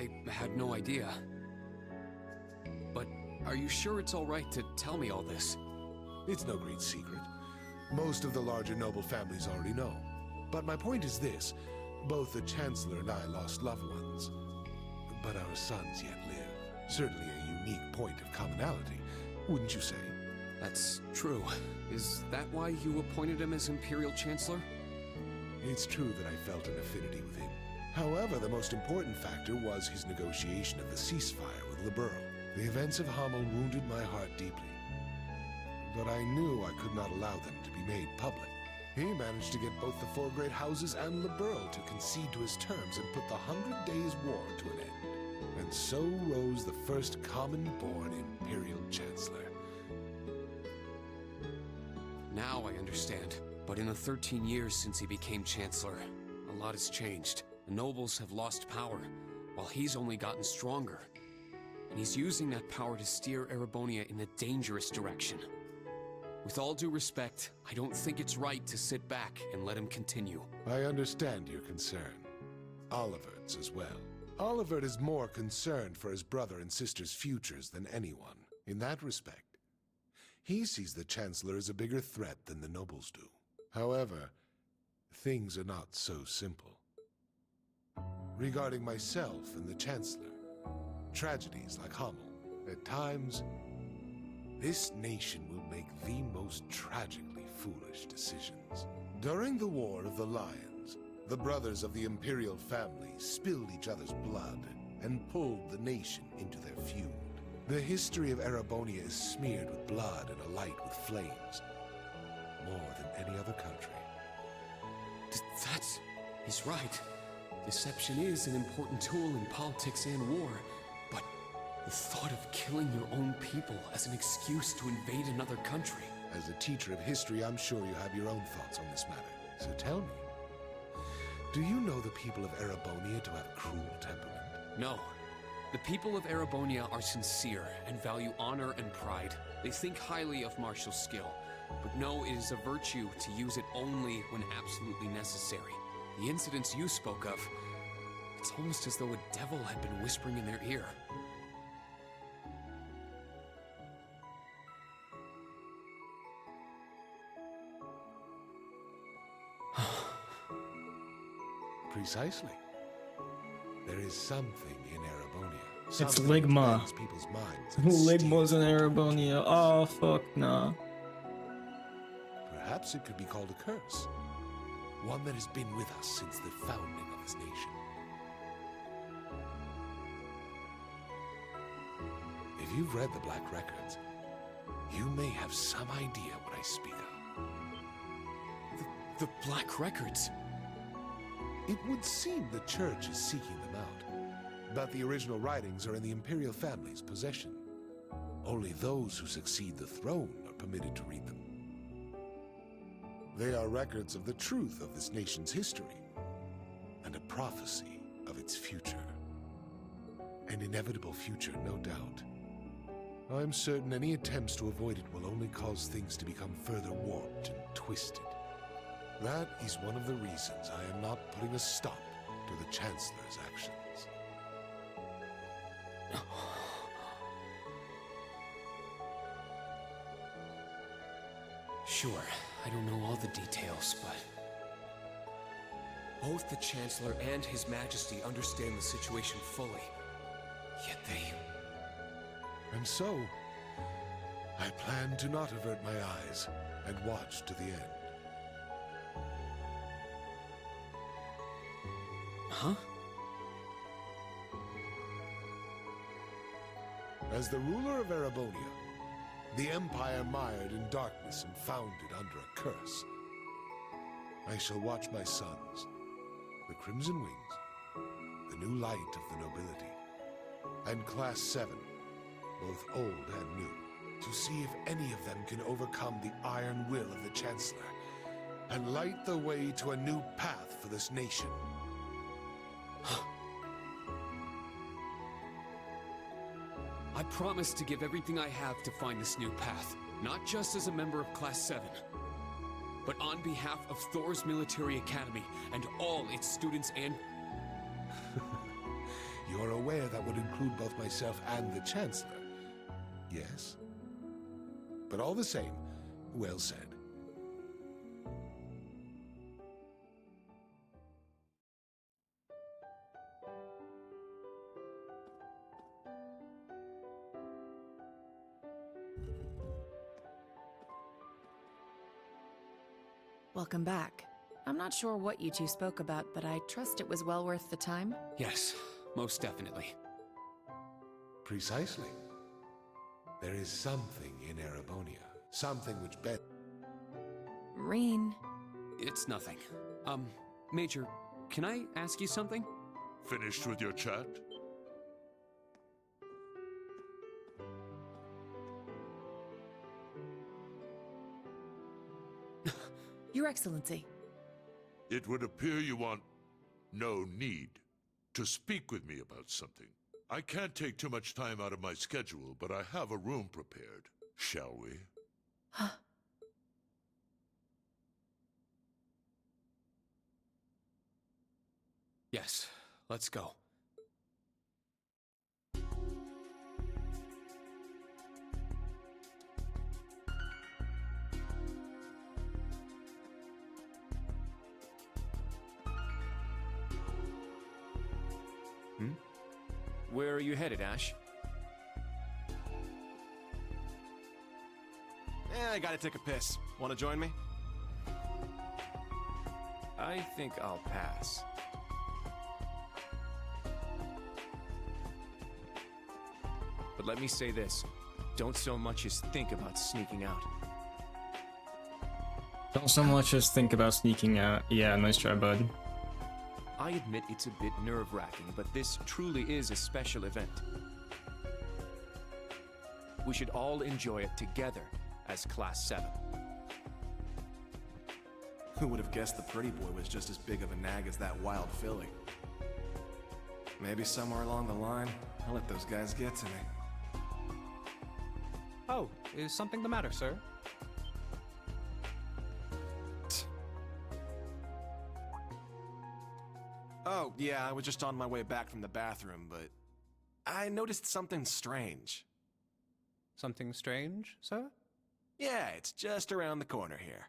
I had no idea. But are you sure it's all right to tell me all this? It's no great secret. Most of the larger noble families already know. But my point is this. Both the Chancellor and I lost loved ones. But our sons yet live. Certainly a unique point of commonality, wouldn't you say? That's true. Is that why you appointed him as Imperial Chancellor? It's true that I felt an affinity with him. However, the most important factor was his negotiation of the ceasefire with Liberl. The events of Hamel wounded my heart deeply. But I knew I could not allow them to be made public. He managed to get both the Four Great Houses and Liberl to concede to his terms and put the 100 Days' War to an end. And so rose the first common-born Imperial Chancellor. Now I understand. But in the 13 years since he became Chancellor, a lot has changed. The nobles have lost power, while he's only gotten stronger. And he's using that power to steer Erebonia in a dangerous direction. With all due respect, I don't think it's right to sit back and let him continue. I understand your concern. Olivert's as well. Olivert is more concerned for his brother and sister's futures than anyone. In that respect, he sees the Chancellor as a bigger threat than the nobles do. However, things are not so simple. Regarding myself and the Chancellor, tragedies like Hamel, at times, this nation will make the most tragically foolish decisions. During the War of the Lions, the brothers of the Imperial family spilled each other's blood and pulled the nation into their feud. The history of Erebonia is smeared with blood and alight with flames, more than any other country. He's right. Deception is an important tool in politics and war, but the thought of killing your own people as an excuse to invade another country. As a teacher of history, I'm sure you have your own thoughts on this matter. So tell me, do you know the people of Erebonia to have cruel temperament? No. The people of Erebonia are sincere and value honor and pride. They think highly of martial skill, but know it is a virtue to use it only when absolutely necessary. The incidents you spoke of, it's almost as though a devil had been whispering in their ear. Precisely. There is something in Erebonia. It's Something Ligma. that plagues people's minds and Ligma's in Erebonia. Oh, fuck nah. Perhaps it could be called a curse. One that has been with us since the founding of this nation. If you've read the Black Records, you may have some idea what I speak of. The Black Records? It would seem the Church is seeking them out, but the original writings are in the Imperial family's possession. Only those who succeed the throne are permitted to read them. They are records of the truth of this nation's history, and a prophecy of its future. An inevitable future, no doubt. I'm certain any attempts to avoid it will only cause things to become further warped and twisted. That is one of the reasons I am not putting a stop to the Chancellor's actions. Sure, I don't know all the details, but both the Chancellor and His Majesty understand the situation fully. Yet they... And so, I plan to not avert my eyes and watch to the end. Huh? As the ruler of Erebonia, the Empire mired in darkness and founded under a curse, I shall watch my sons, the Crimson Wings, the new light of the nobility, and Class 7, both old and new, to see if any of them can overcome the iron will of the Chancellor and light the way to a new path for this nation. I promise to give everything I have to find this new path, not just as a member of Class 7, but on behalf of Thor's Military Academy and all its students and... You're aware that would include both myself and the Chancellor, yes? But all the same, well said. Welcome back. I'm not sure what you two spoke about, but I trust it was well worth the time. Yes, most definitely. Precisely. There is something in Erebonia. Something which Reen. It's nothing. Major, can I ask you something? Finished with your chat? Your Excellency. It would appear you want no need to speak with me about something. I can't take too much time out of my schedule, but I have a room prepared. Shall we? Yes, let's go. Where are you headed, Ash? I gotta take a piss. Wanna join me? I think I'll pass. But let me say this. Don't so much as think about sneaking out. Don't so much as think about sneaking out. Yeah, nice try, bud. I admit it's a bit nerve-wracking, but this truly is a special event. We should all enjoy it together as Class 7. Who would have guessed the pretty boy was just as big of a nag as that wild filly? Maybe somewhere along the line, I'll let those guys get to me. Oh, is something the matter, sir? Oh, yeah, I was just on my way back from the bathroom, but I noticed something strange. Something strange, sir? Yeah, it's just around the corner here.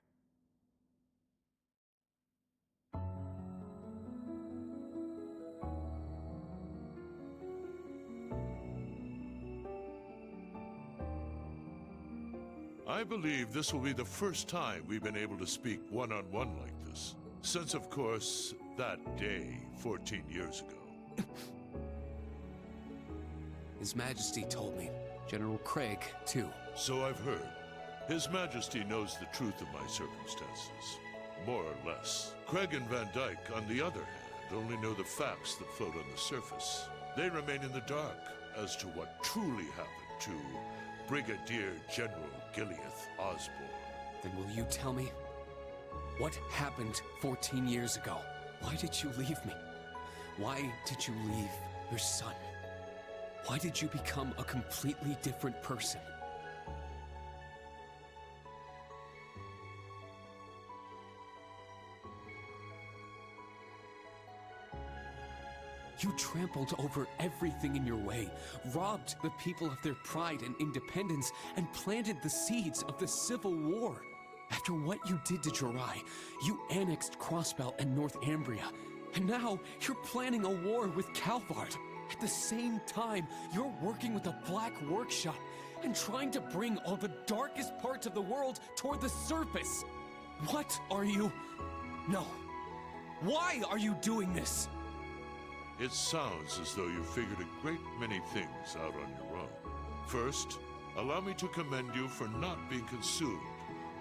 I believe this will be the first time we've been able to speak one-on-one like this. Since, of course, that day 14 years ago. His Majesty told me. General Craig, too. So I've heard. His Majesty knows the truth of my circumstances. More or less. Craig and Van Dyke, on the other hand, only know the facts that float on the surface. They remain in the dark as to what truly happened to Brigadier General Gileath Osborne. Then will you tell me? What happened 14 years ago? Why did you leave me? Why did you leave your son? Why did you become a completely different person? You trampled over everything in your way, robbed the people of their pride and independence, and planted the seeds of the Civil War. After what you did to Jirai, you annexed Crossbelt and North Ambria, and now you're planning a war with Calvard. At the same time, you're working with the Black Workshop and trying to bring all the darkest parts of the world toward the surface. What are you... No. Why are you doing this? It sounds as though you figured a great many things out on your own. First, allow me to commend you for not being consumed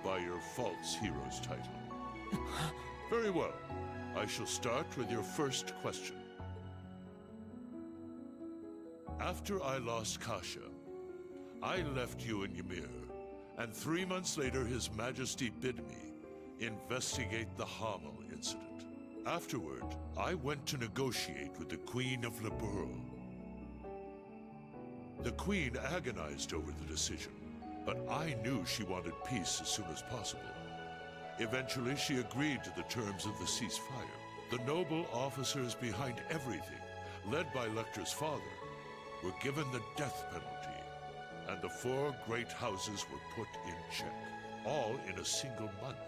by your false hero's title. Very well. I shall start with your first question. After I lost Kasha, I left you in Ymir, and 3 months later His Majesty bid me investigate the Hamel incident. Afterward, I went to negotiate with the Queen of Liberl. The Queen agonized over the decision, but I knew she wanted peace as soon as possible. Eventually, she agreed to the terms of the ceasefire. The noble officers behind everything led by Lecter's father, were given the death penalty, and the 4 great houses were put in check, all in a single month.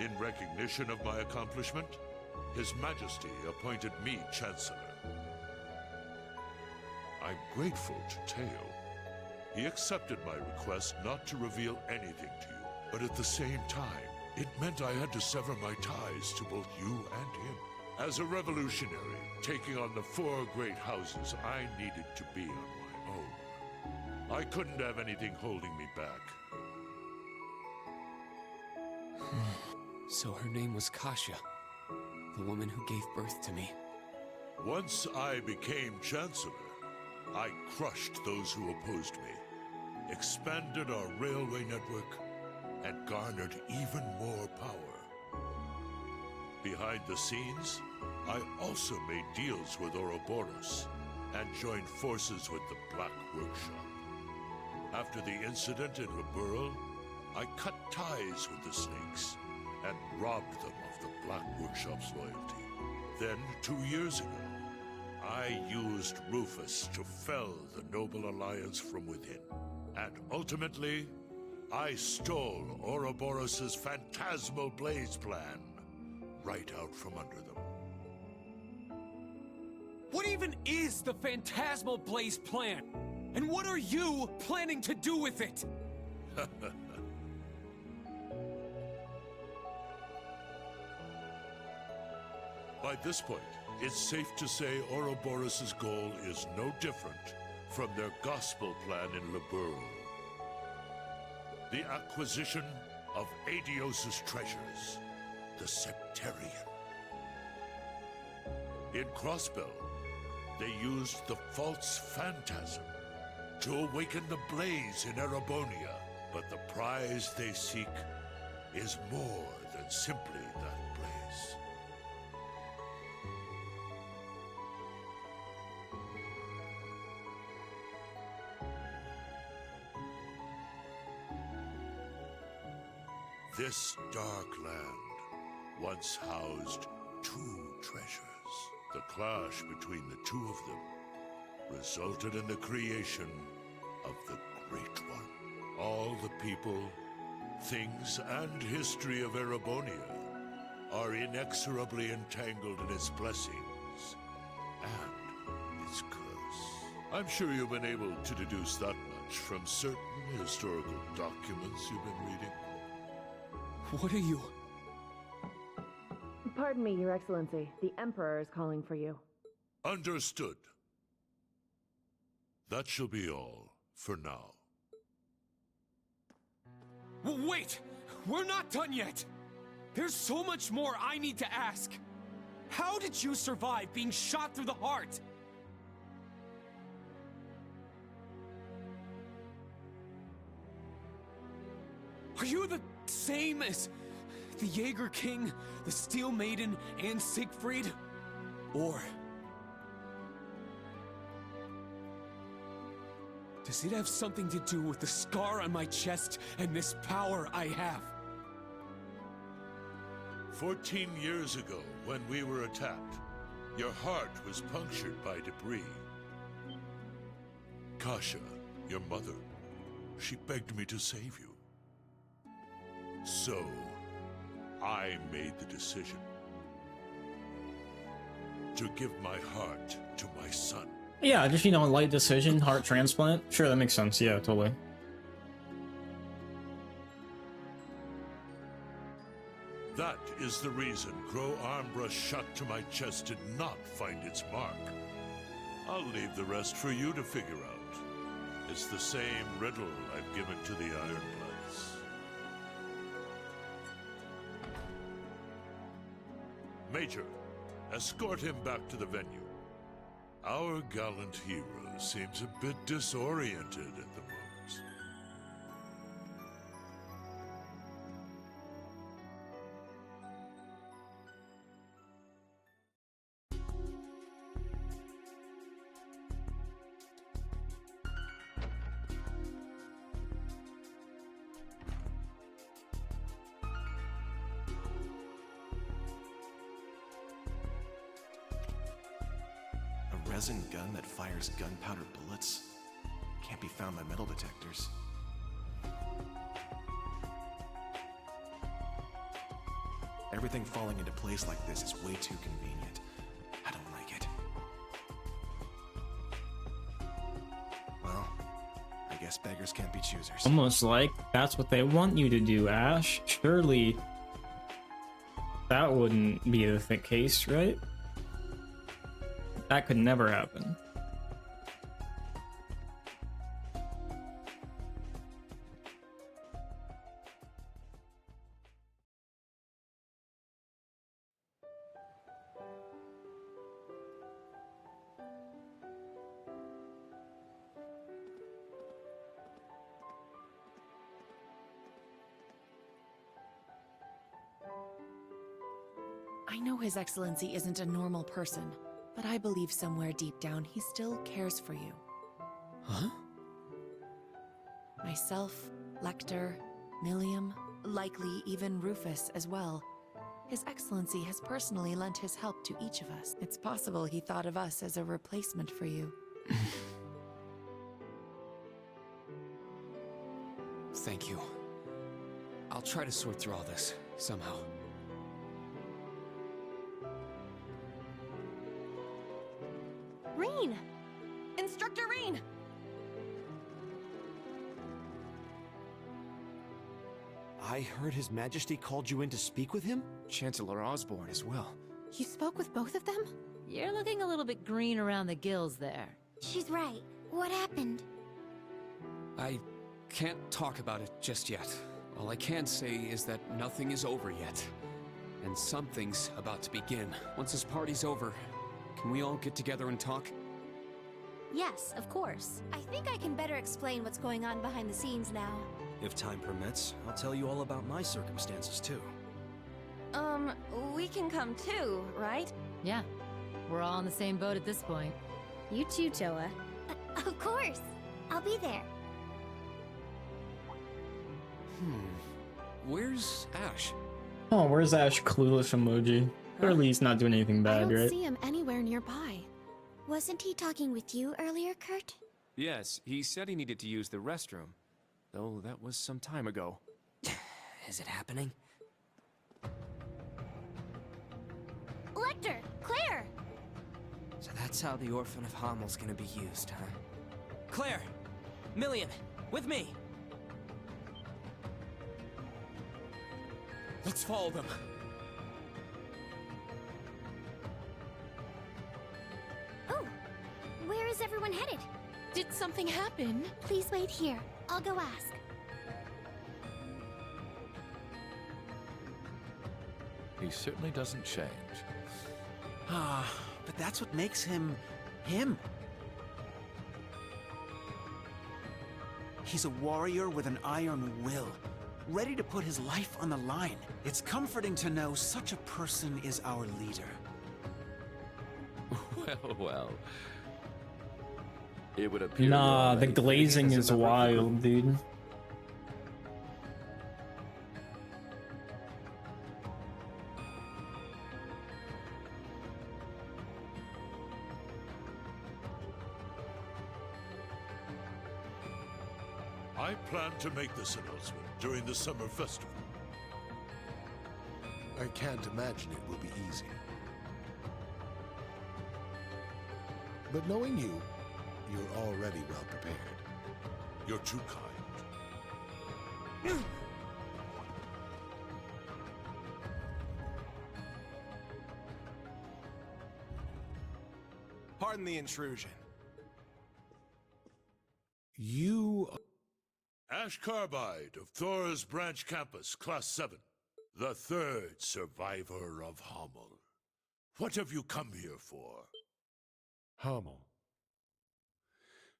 In recognition of my accomplishment, His Majesty appointed me Chancellor. I'm grateful to Teo. He accepted my request not to reveal anything to you, but at the same time, it meant I had to sever my ties to both you and him. As a revolutionary, taking on the 4 great houses, I needed to be on my own. I couldn't have anything holding me back. So her name was Kasia, the woman who gave birth to me. Once I became Chancellor, I crushed those who opposed me, expanded our railway network, and garnered even more power. Behind the scenes, I also made deals with Ouroboros and joined forces with the Black Workshop. After the incident in Laburel, I cut ties with the Snakes and robbed them of the Black Workshop's loyalty. Then, 2 years ago, I used Rufus to fell the Noble Alliance from within. And ultimately, I stole Ouroboros' phantasmal blaze plan right out from under them. What even is the Phantasmal Blaze plan? And what are you planning to do with it? By this point, it's safe to say Ouroboros' goal is no different from their gospel plan in Laburel. The acquisition of Adios' treasures, the Septarian. In Crossbell, they used the false phantasm to awaken the blaze in Erebonia. But the prize they seek is more than simply that blaze. This dark land once housed 2 treasures. The clash between the 2 of them resulted in the creation of the Great One. All the people, things, and history of Erebonia are inexorably entangled in its blessings and its curse. I'm sure you've been able to deduce that much from certain historical documents you've been reading. What are you? Pardon me, Your Excellency. The Emperor is calling for you. Understood. That shall be all for now. Wait! We're not done yet! There's so much more I need to ask. How did you survive being shot through the heart? Are you the same as the Jaeger King, the Steel Maiden, and Siegfried? Or does it have something to do with the scar on my chest and this power I have? 14 years ago, when we were attacked, your heart was punctured by debris. Kasia, your mother, she begged me to save you. So, I made the decision to give my heart to my son. Yeah, just, you know, a light decision, heart transplant. Sure, that makes sense. Yeah, totally. That is the reason Gro Armbrush shot to my chest did not find its mark. I'll leave the rest for you to figure out. It's the same riddle I've given to the Ironbloods. Major, escort him back to the venue. Our gallant hero seems a bit disoriented at the moment. resin gun that fires gunpowder bullets. Can't be found by metal detectors. Everything falling into place like this is way too convenient. I don't like it. Well, I guess beggars can't be choosers. Almost like that's what they want you to do, Ash. Surely that wouldn't be the case, right? That could never happen. I know His Excellency isn't a normal person, but I believe somewhere deep down he still cares for you. Huh? Myself, Lecter, Milliam, likely even Rufus as well. His Excellency has personally lent his help to each of us. It's possible he thought of us as a replacement for you. Thank you. I'll try to sort through all this, somehow. Reen! Instructor Reen! I heard His Majesty called you in to speak with him? Chancellor Osborne as well. You spoke with both of them? You're looking a little bit green around the gills there. She's right. What happened? I can't talk about it just yet. All I can say is that nothing is over yet. And something's about to begin. Once this party's over, can we all get together and talk? Yes, of course. I think I can better explain what's going on behind the scenes now. If time permits, I'll tell you all about my circumstances too. We can come too, right? Yeah, we're all in the same boat at this point. You too, Toa. Of course. I'll be there. Where's Ash? Oh, where's Ash? Clueless emoji. Clearly he's not doing anything I bad, don't right? see him anywhere nearby. Wasn't he talking with you earlier, Kurt? Yes, he said he needed to use the restroom. Though that was some time ago. Is it happening? Lecter! Claire! So that's how the Orphan of Hommel's gonna be used, huh? Claire! Milliam! With me! Let's follow them. Oh! Where is everyone headed? Did something happen? Please wait here. I'll go ask. He certainly doesn't change. But that's what makes him... him. He's a warrior with an iron will, ready to put his life on the line. It's comforting to know such a person is our leader. Well, well. It would appear Nah, there are the many glazing things is in the wild, dude. I plan to make this announcement during the summer festival. I can't imagine it will be easy. But knowing you, you're already well prepared. You're too kind. Pardon the intrusion. You... Ash Carbide of Thor's Branch Campus, Class 7. The third survivor of Hommel. What have you come here for? Hommel.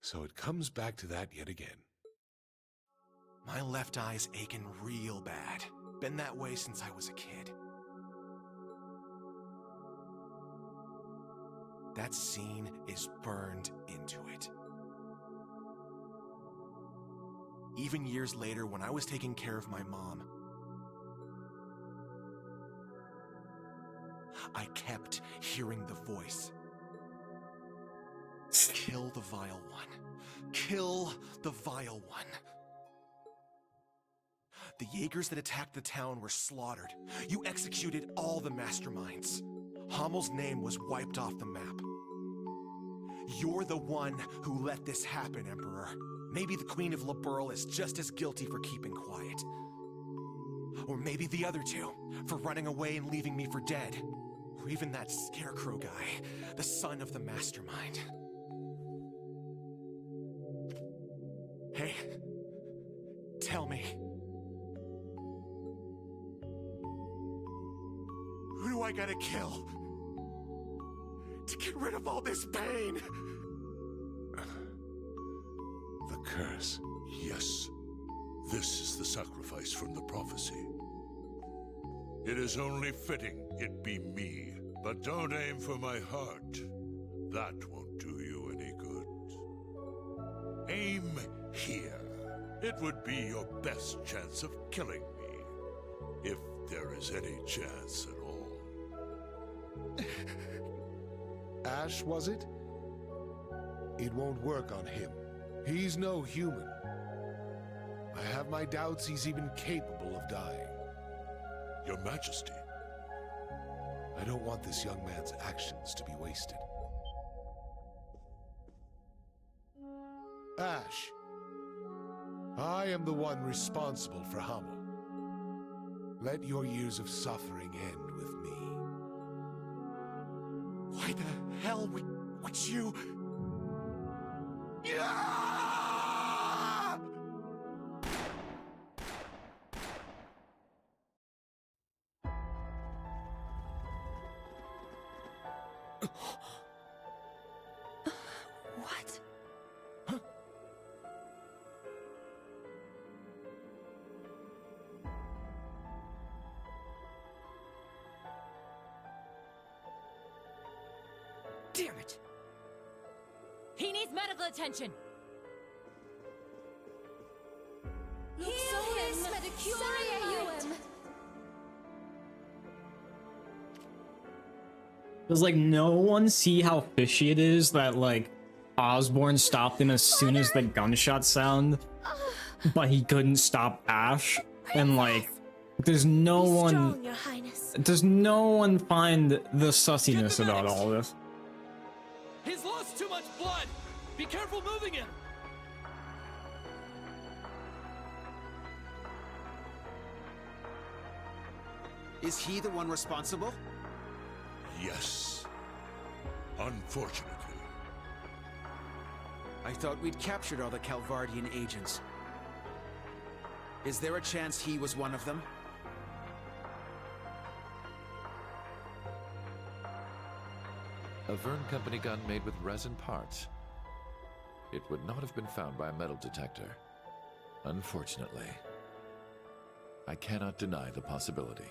So it comes back to that yet again. My left eye's aching real bad. Been that way since I was a kid. That scene is burned into it. Even years later, when I was taking care of my mom, I kept hearing the voice. Kill the Vile One. Kill the Vile One. The Jaegers that attacked the town were slaughtered. You executed all the masterminds. Hammel's name was wiped off the map. You're the one who let this happen, Emperor. Maybe the Queen of Liberl is just as guilty for keeping quiet. Or maybe the other two, for running away and leaving me for dead. Or even that Scarecrow guy, the son of the mastermind. Hey, tell me. Who do I gotta kill to get rid of all this pain? The curse. Yes. This is the sacrifice from the prophecy. It is only fitting it be me. But don't aim for my heart. That won't do you any good. Aim here. It would be your best chance of killing me. If there is any chance at all. Ash, was it? It won't work on him. He's no human. I have my doubts he's even capable of dying. Your Majesty. I don't want this young man's actions to be wasted. Ash. I am the one responsible for Hamel. Let your years of suffering end with me. Why the hell would you... What? Damn it! He needs medical attention! Does like no one see how fishy it is that like Osborn stopped him as soon as the gunshot sound, but he couldn't stop Ash? And like does no one find the sussiness about all this? He's lost too much blood! Be careful moving him! Is he the one responsible? Yes. Unfortunately. I thought we'd captured all the Calvardian agents. Is there a chance he was one of them? A Vern Company gun made with resin parts. It would not have been found by a metal detector. Unfortunately. I cannot deny the possibility.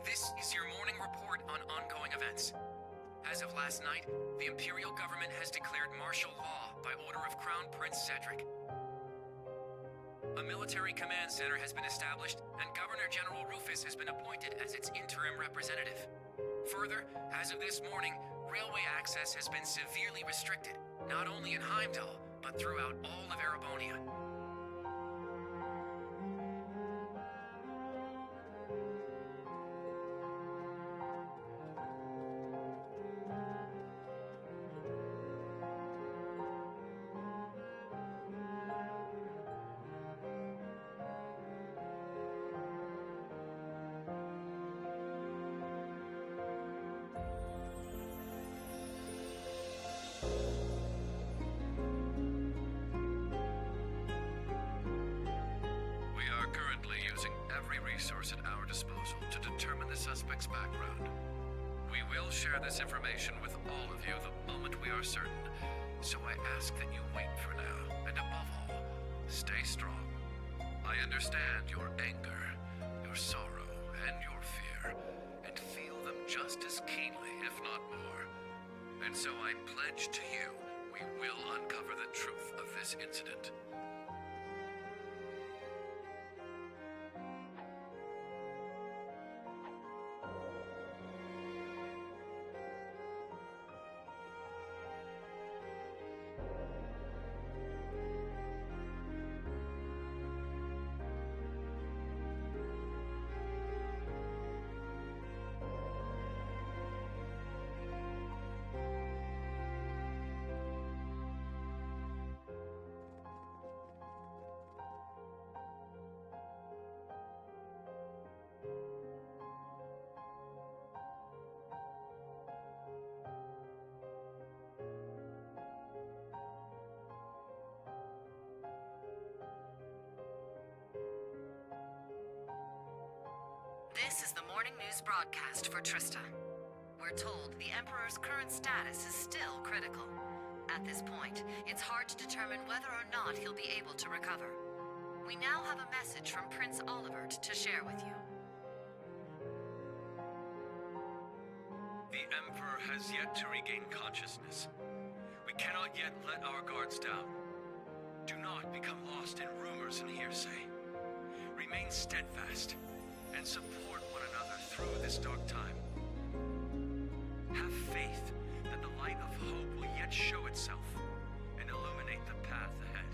This is your morning report on ongoing events. As of last night, the Imperial government has declared martial law by order of Crown Prince Cedric. A military command center has been established, and Governor General Rufus has been appointed as its interim representative. Further, as of this morning, railway access has been severely restricted, not only in Heimdall, but throughout all of Erebonia. Resource at our disposal to determine the suspect's background. We will share this information with all of you the moment we are certain, so I ask that you wait for now, and above all, stay strong. I understand your anger, your sorrow and your fear, and feel them just as keenly, if not more. And so I pledge to you, we will uncover the truth of this incident. This is the morning news broadcast for Trista. We're told the Emperor's current status is still critical. At this point, it's hard to determine whether or not he'll be able to recover. We now have a message from Prince Olivert to share with you. The Emperor has yet to regain consciousness. We cannot yet let our guards down. Do not become lost in rumors and hearsay. Remain steadfast and support one another through this dark time. Have faith that the light of hope will yet show itself and illuminate the path ahead.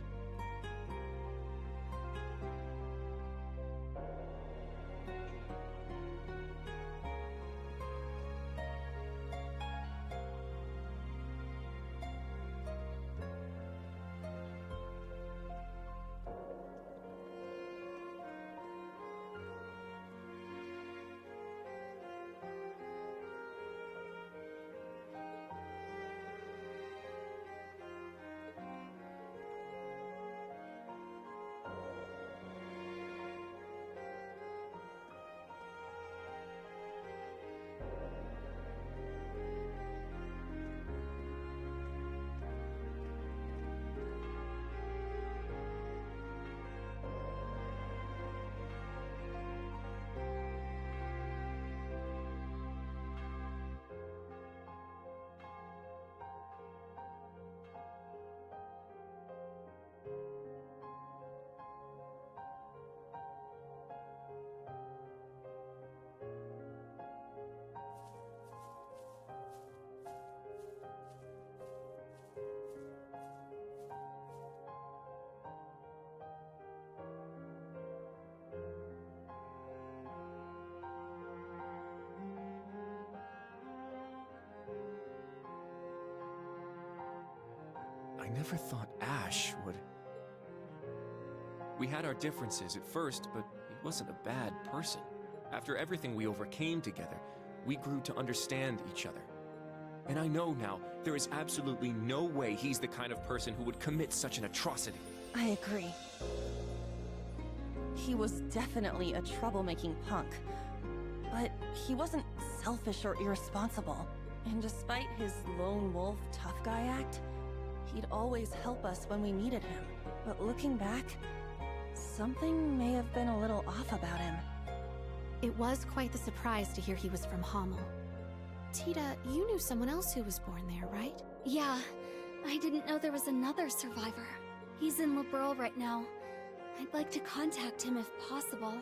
I never thought Ash would... We had our differences at first, but he wasn't a bad person. After everything we overcame together, we grew to understand each other. And I know now, there is absolutely no way he's the kind of person who would commit such an atrocity. I agree. He was definitely a troublemaking punk. But he wasn't selfish or irresponsible. And despite his lone wolf tough guy act, he'd always help us when we needed him. But looking back, something may have been a little off about him. It was quite the surprise to hear he was from Hamel. Tita, you knew someone else who was born there, right? Yeah, I didn't know there was another survivor. He's in Liberl right now. I'd like to contact him if possible.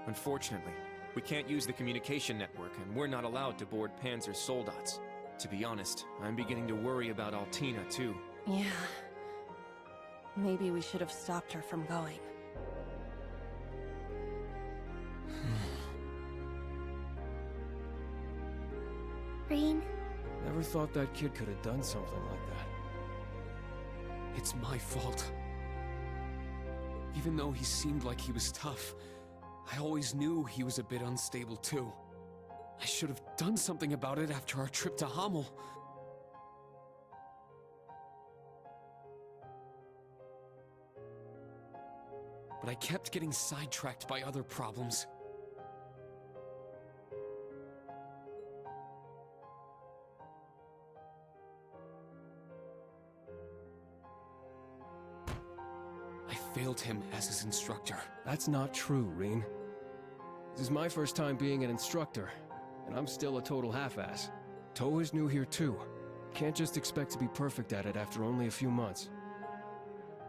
Unfortunately, we can't use the communication network, and we're not allowed to board Panzer's soldats. To be honest, I'm beginning to worry about Altina, too. Yeah. Maybe we should have stopped her from going. Green? Never thought that kid could have done something like that. It's my fault. Even though he seemed like he was tough, I always knew he was a bit unstable too. I should have done something about it after our trip to Hamel. But I kept getting sidetracked by other problems. I failed him as his instructor. That's not true, Reen. This is my first time being an instructor, and I'm still a total half-ass. Toe is new here too. Can't just expect to be perfect at it after only a few months.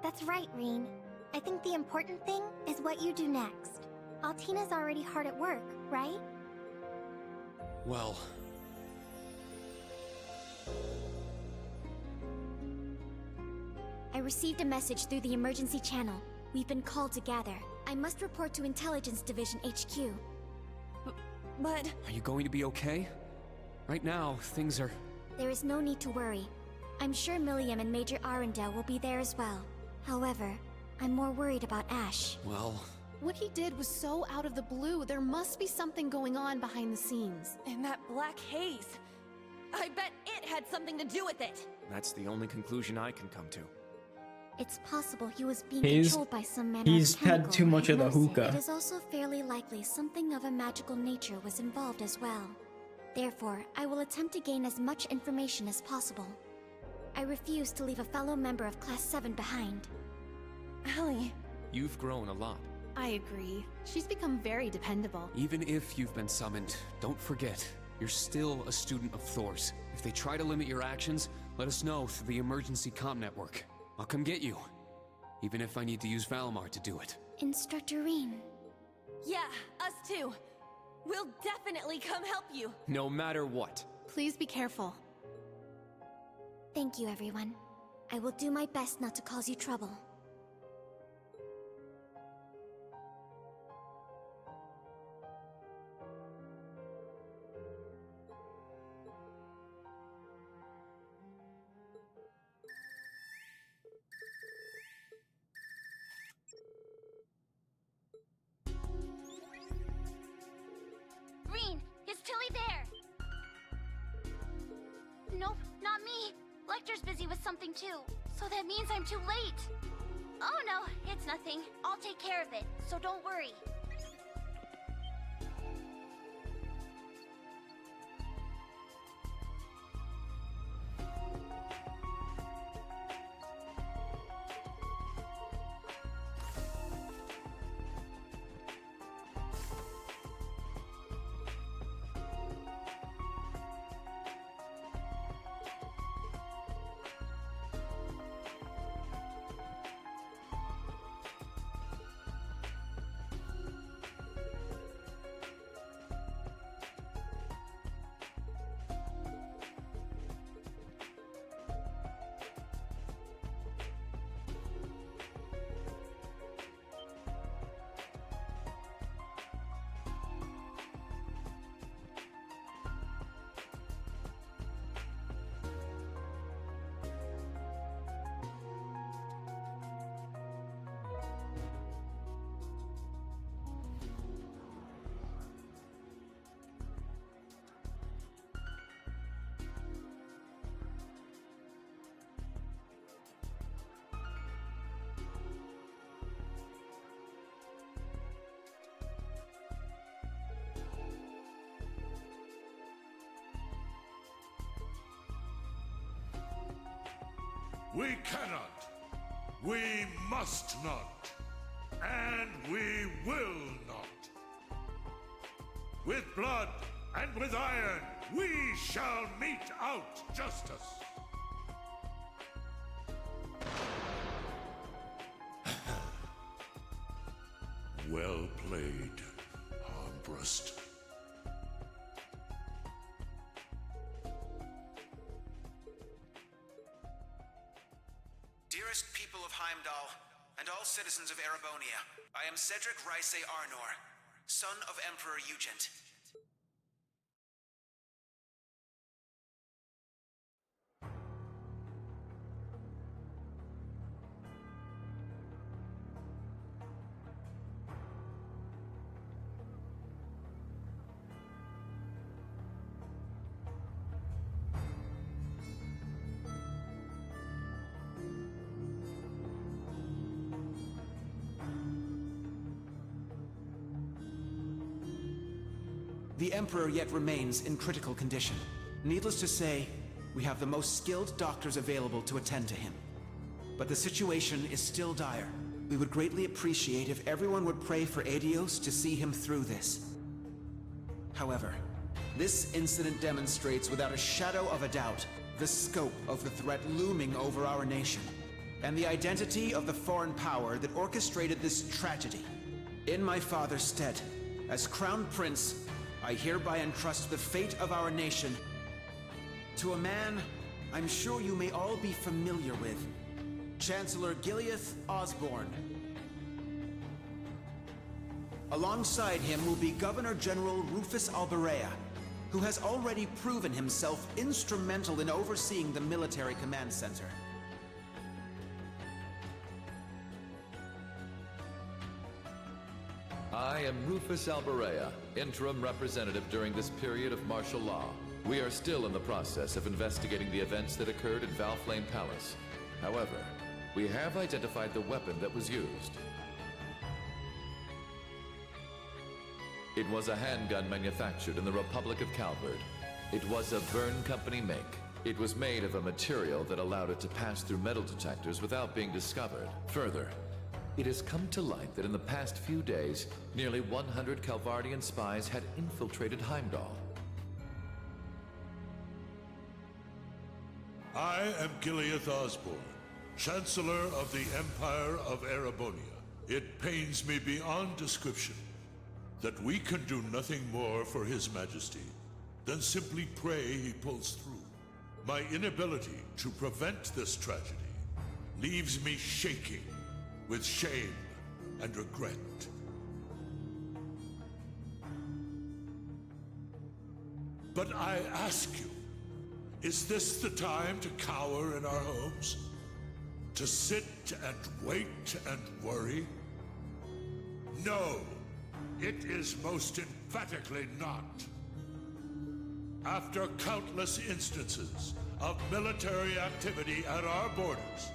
That's right, Reen. I think the important thing is what you do next. Altina's already hard at work, right? Well... I received a message through the emergency channel. We've been called to gather. I must report to Intelligence Division HQ. But... Are you going to be okay? Right now, things are... There is no need to worry. I'm sure Milliam and Major Arundel will be there as well. However, I'm more worried about Ash. Well... What he did was so out of the blue. There must be something going on behind the scenes. And that black haze... I bet it had something to do with it! That's the only conclusion I can come to. It's possible he was being He's- controlled by some manner he's of chemical had too much of the hypnosis. hookah. It is also fairly likely something of a magical nature was involved as well. Therefore, I will attempt to gain as much information as possible. I refuse to leave a fellow member of Class 7 behind. Allie... You've grown a lot. I agree. She's become very dependable. Even if you've been summoned, don't forget, you're still a student of Thor's. If they try to limit your actions, let us know through the emergency comm network. I'll come get you. Even if I need to use Valimar to do it. Instructor Reen. Yeah, us too. We'll definitely come help you. No matter what. Please be careful. Thank you, everyone. I will do my best not to cause you trouble. Reen, is Tilly there? Nope, not me. Lecter's busy with something too, so that means I'm too late. Oh no, it's nothing. I'll take care of it, so don't worry. We cannot. We must not. And we will not. With blood and with iron, we shall mete out justice. Well played, Armbrust. Dearest people of Heimdall, and all citizens of Erebonia, I am Cedric Ryse Arnor, son of Emperor Eugent. The Emperor yet remains in critical condition. Needless to say, we have the most skilled doctors available to attend to him. But the situation is still dire. We would greatly appreciate if everyone would pray for Adios to see him through this. However, this incident demonstrates without a shadow of a doubt the scope of the threat looming over our nation, and the identity of the foreign power that orchestrated this tragedy. In my father's stead, as Crown Prince, I hereby entrust the fate of our nation to a man I'm sure you may all be familiar with, Chancellor Gileath Osborne. Alongside him will be Governor General Rufus Alberea, who has already proven himself instrumental in overseeing the military command center. I am Rufus Alberea, interim representative during this period of martial law. We are still in the process of investigating the events that occurred at Valflame Palace. However, we have identified the weapon that was used. It was a handgun manufactured in the Republic of Calvard. It was a Verne Company make. It was made of a material that allowed it to pass through metal detectors without being discovered. Further, it has come to light that in the past few days, nearly 100 Calvardian spies had infiltrated Heimdall. I am Gileath Osborne, Chancellor of the Empire of Erebonia. It pains me beyond description that we can do nothing more for His Majesty than simply pray he pulls through. My inability to prevent this tragedy leaves me shaking with shame and regret. But I ask you, is this the time to cower in our homes? To sit and wait and worry? No, it is most emphatically not. After countless instances of military activity at our borders,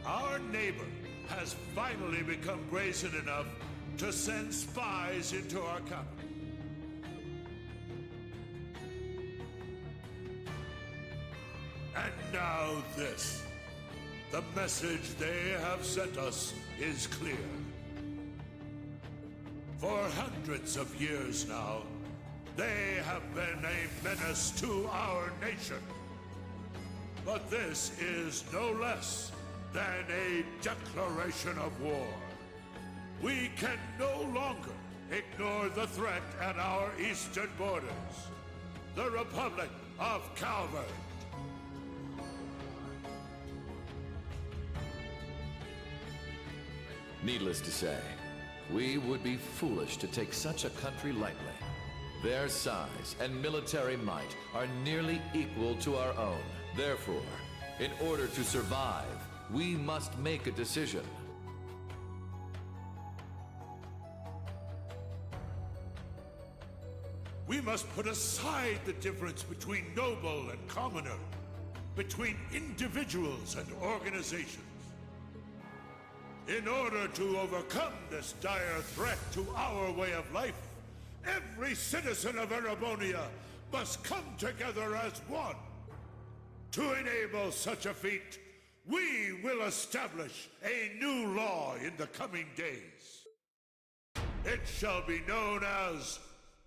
our neighbor has finally become brazen enough to send spies into our capital. And now this. The message they have sent us is clear. For hundreds of years now, they have been a menace to our nation. But this is no less than a declaration of war. We can no longer ignore the threat at our eastern borders. The Republic of Calvard. Needless to say, we would be foolish to take such a country lightly. Their size and military might are nearly equal to our own. Therefore, in order to survive, we must make a decision. We must put aside the difference between noble and commoner, between individuals and organizations. In order to overcome this dire threat to our way of life, every citizen of Erebonia must come together as one. To enable such a feat, we will establish a new law in the coming days. It shall be known as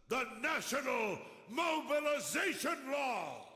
the National Mobilization Law!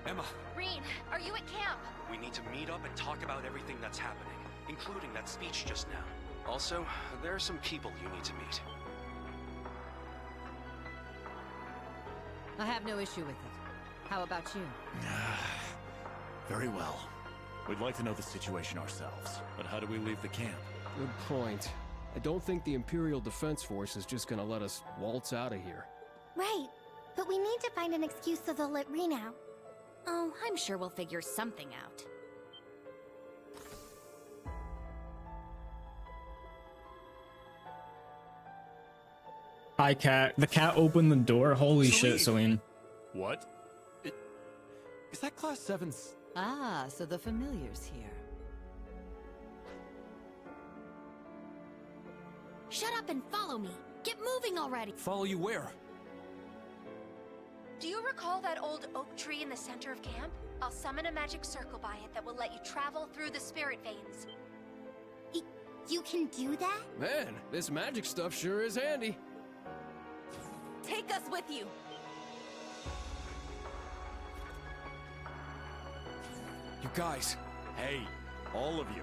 Emma! Reed, are you at camp? We need to meet up and talk about everything that's happening, including that speech just now. Also, there are some people you need to meet. I have no issue with it. How about you? Very well. We'd like to know the situation ourselves, but how do we leave the camp? Good point. I don't think the Imperial Defense Force is just gonna let us waltz out of here. Right, but we need to find an excuse so they'll let Reen out. Oh, I'm sure we'll figure something out. Hi, cat. The cat opened the door. Holy shit, Celine. What? Is that Class 7's... Ah, so the familiar's here. Shut up and follow me. Get moving already. Follow you where? Do you recall that old oak tree in the center of camp? I'll summon a magic circle by it that will let you travel through the spirit veins. You can do that? Man, this magic stuff sure is handy. Take us with you. You guys. Hey, all of you.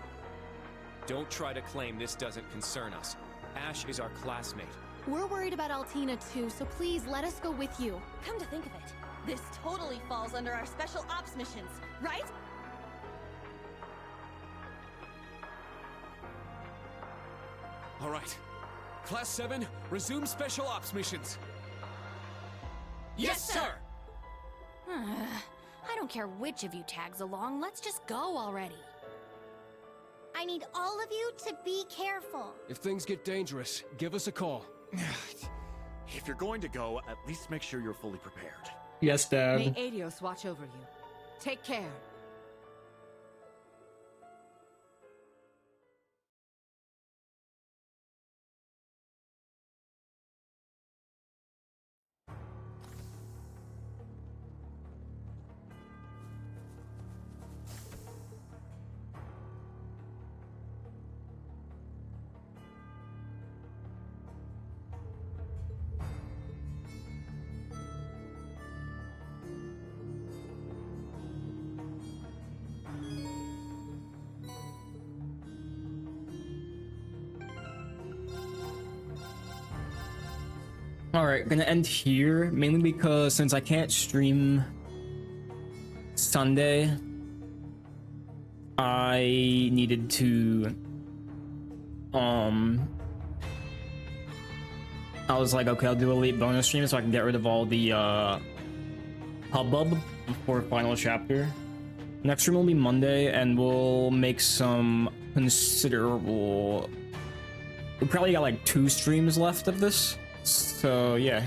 Don't try to claim this doesn't concern us. Ash is our classmate. We're worried about Altina too, so please let us go with you. Come to think of it, this totally falls under our special ops missions, right? All right. Class 7, resume special ops missions. Yes, sir! I don't care which of you tags along, let's just go already. I need all of you to be careful. If things get dangerous, give us a call. If you're going to go, at least make sure you're fully prepared. Yes, Dad. May Adios watch over you. Take care. Alright, gonna end here, mainly because since I can't stream Sunday, I needed to, I was like, okay, I'll do a late bonus stream so I can get rid of all the, hubbub for final chapter. Next stream will be Monday, and we'll make some considerable, we probably got like 2 streams left of this. So yeah,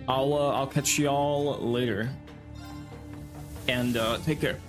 I'll catch y'all later, and take care.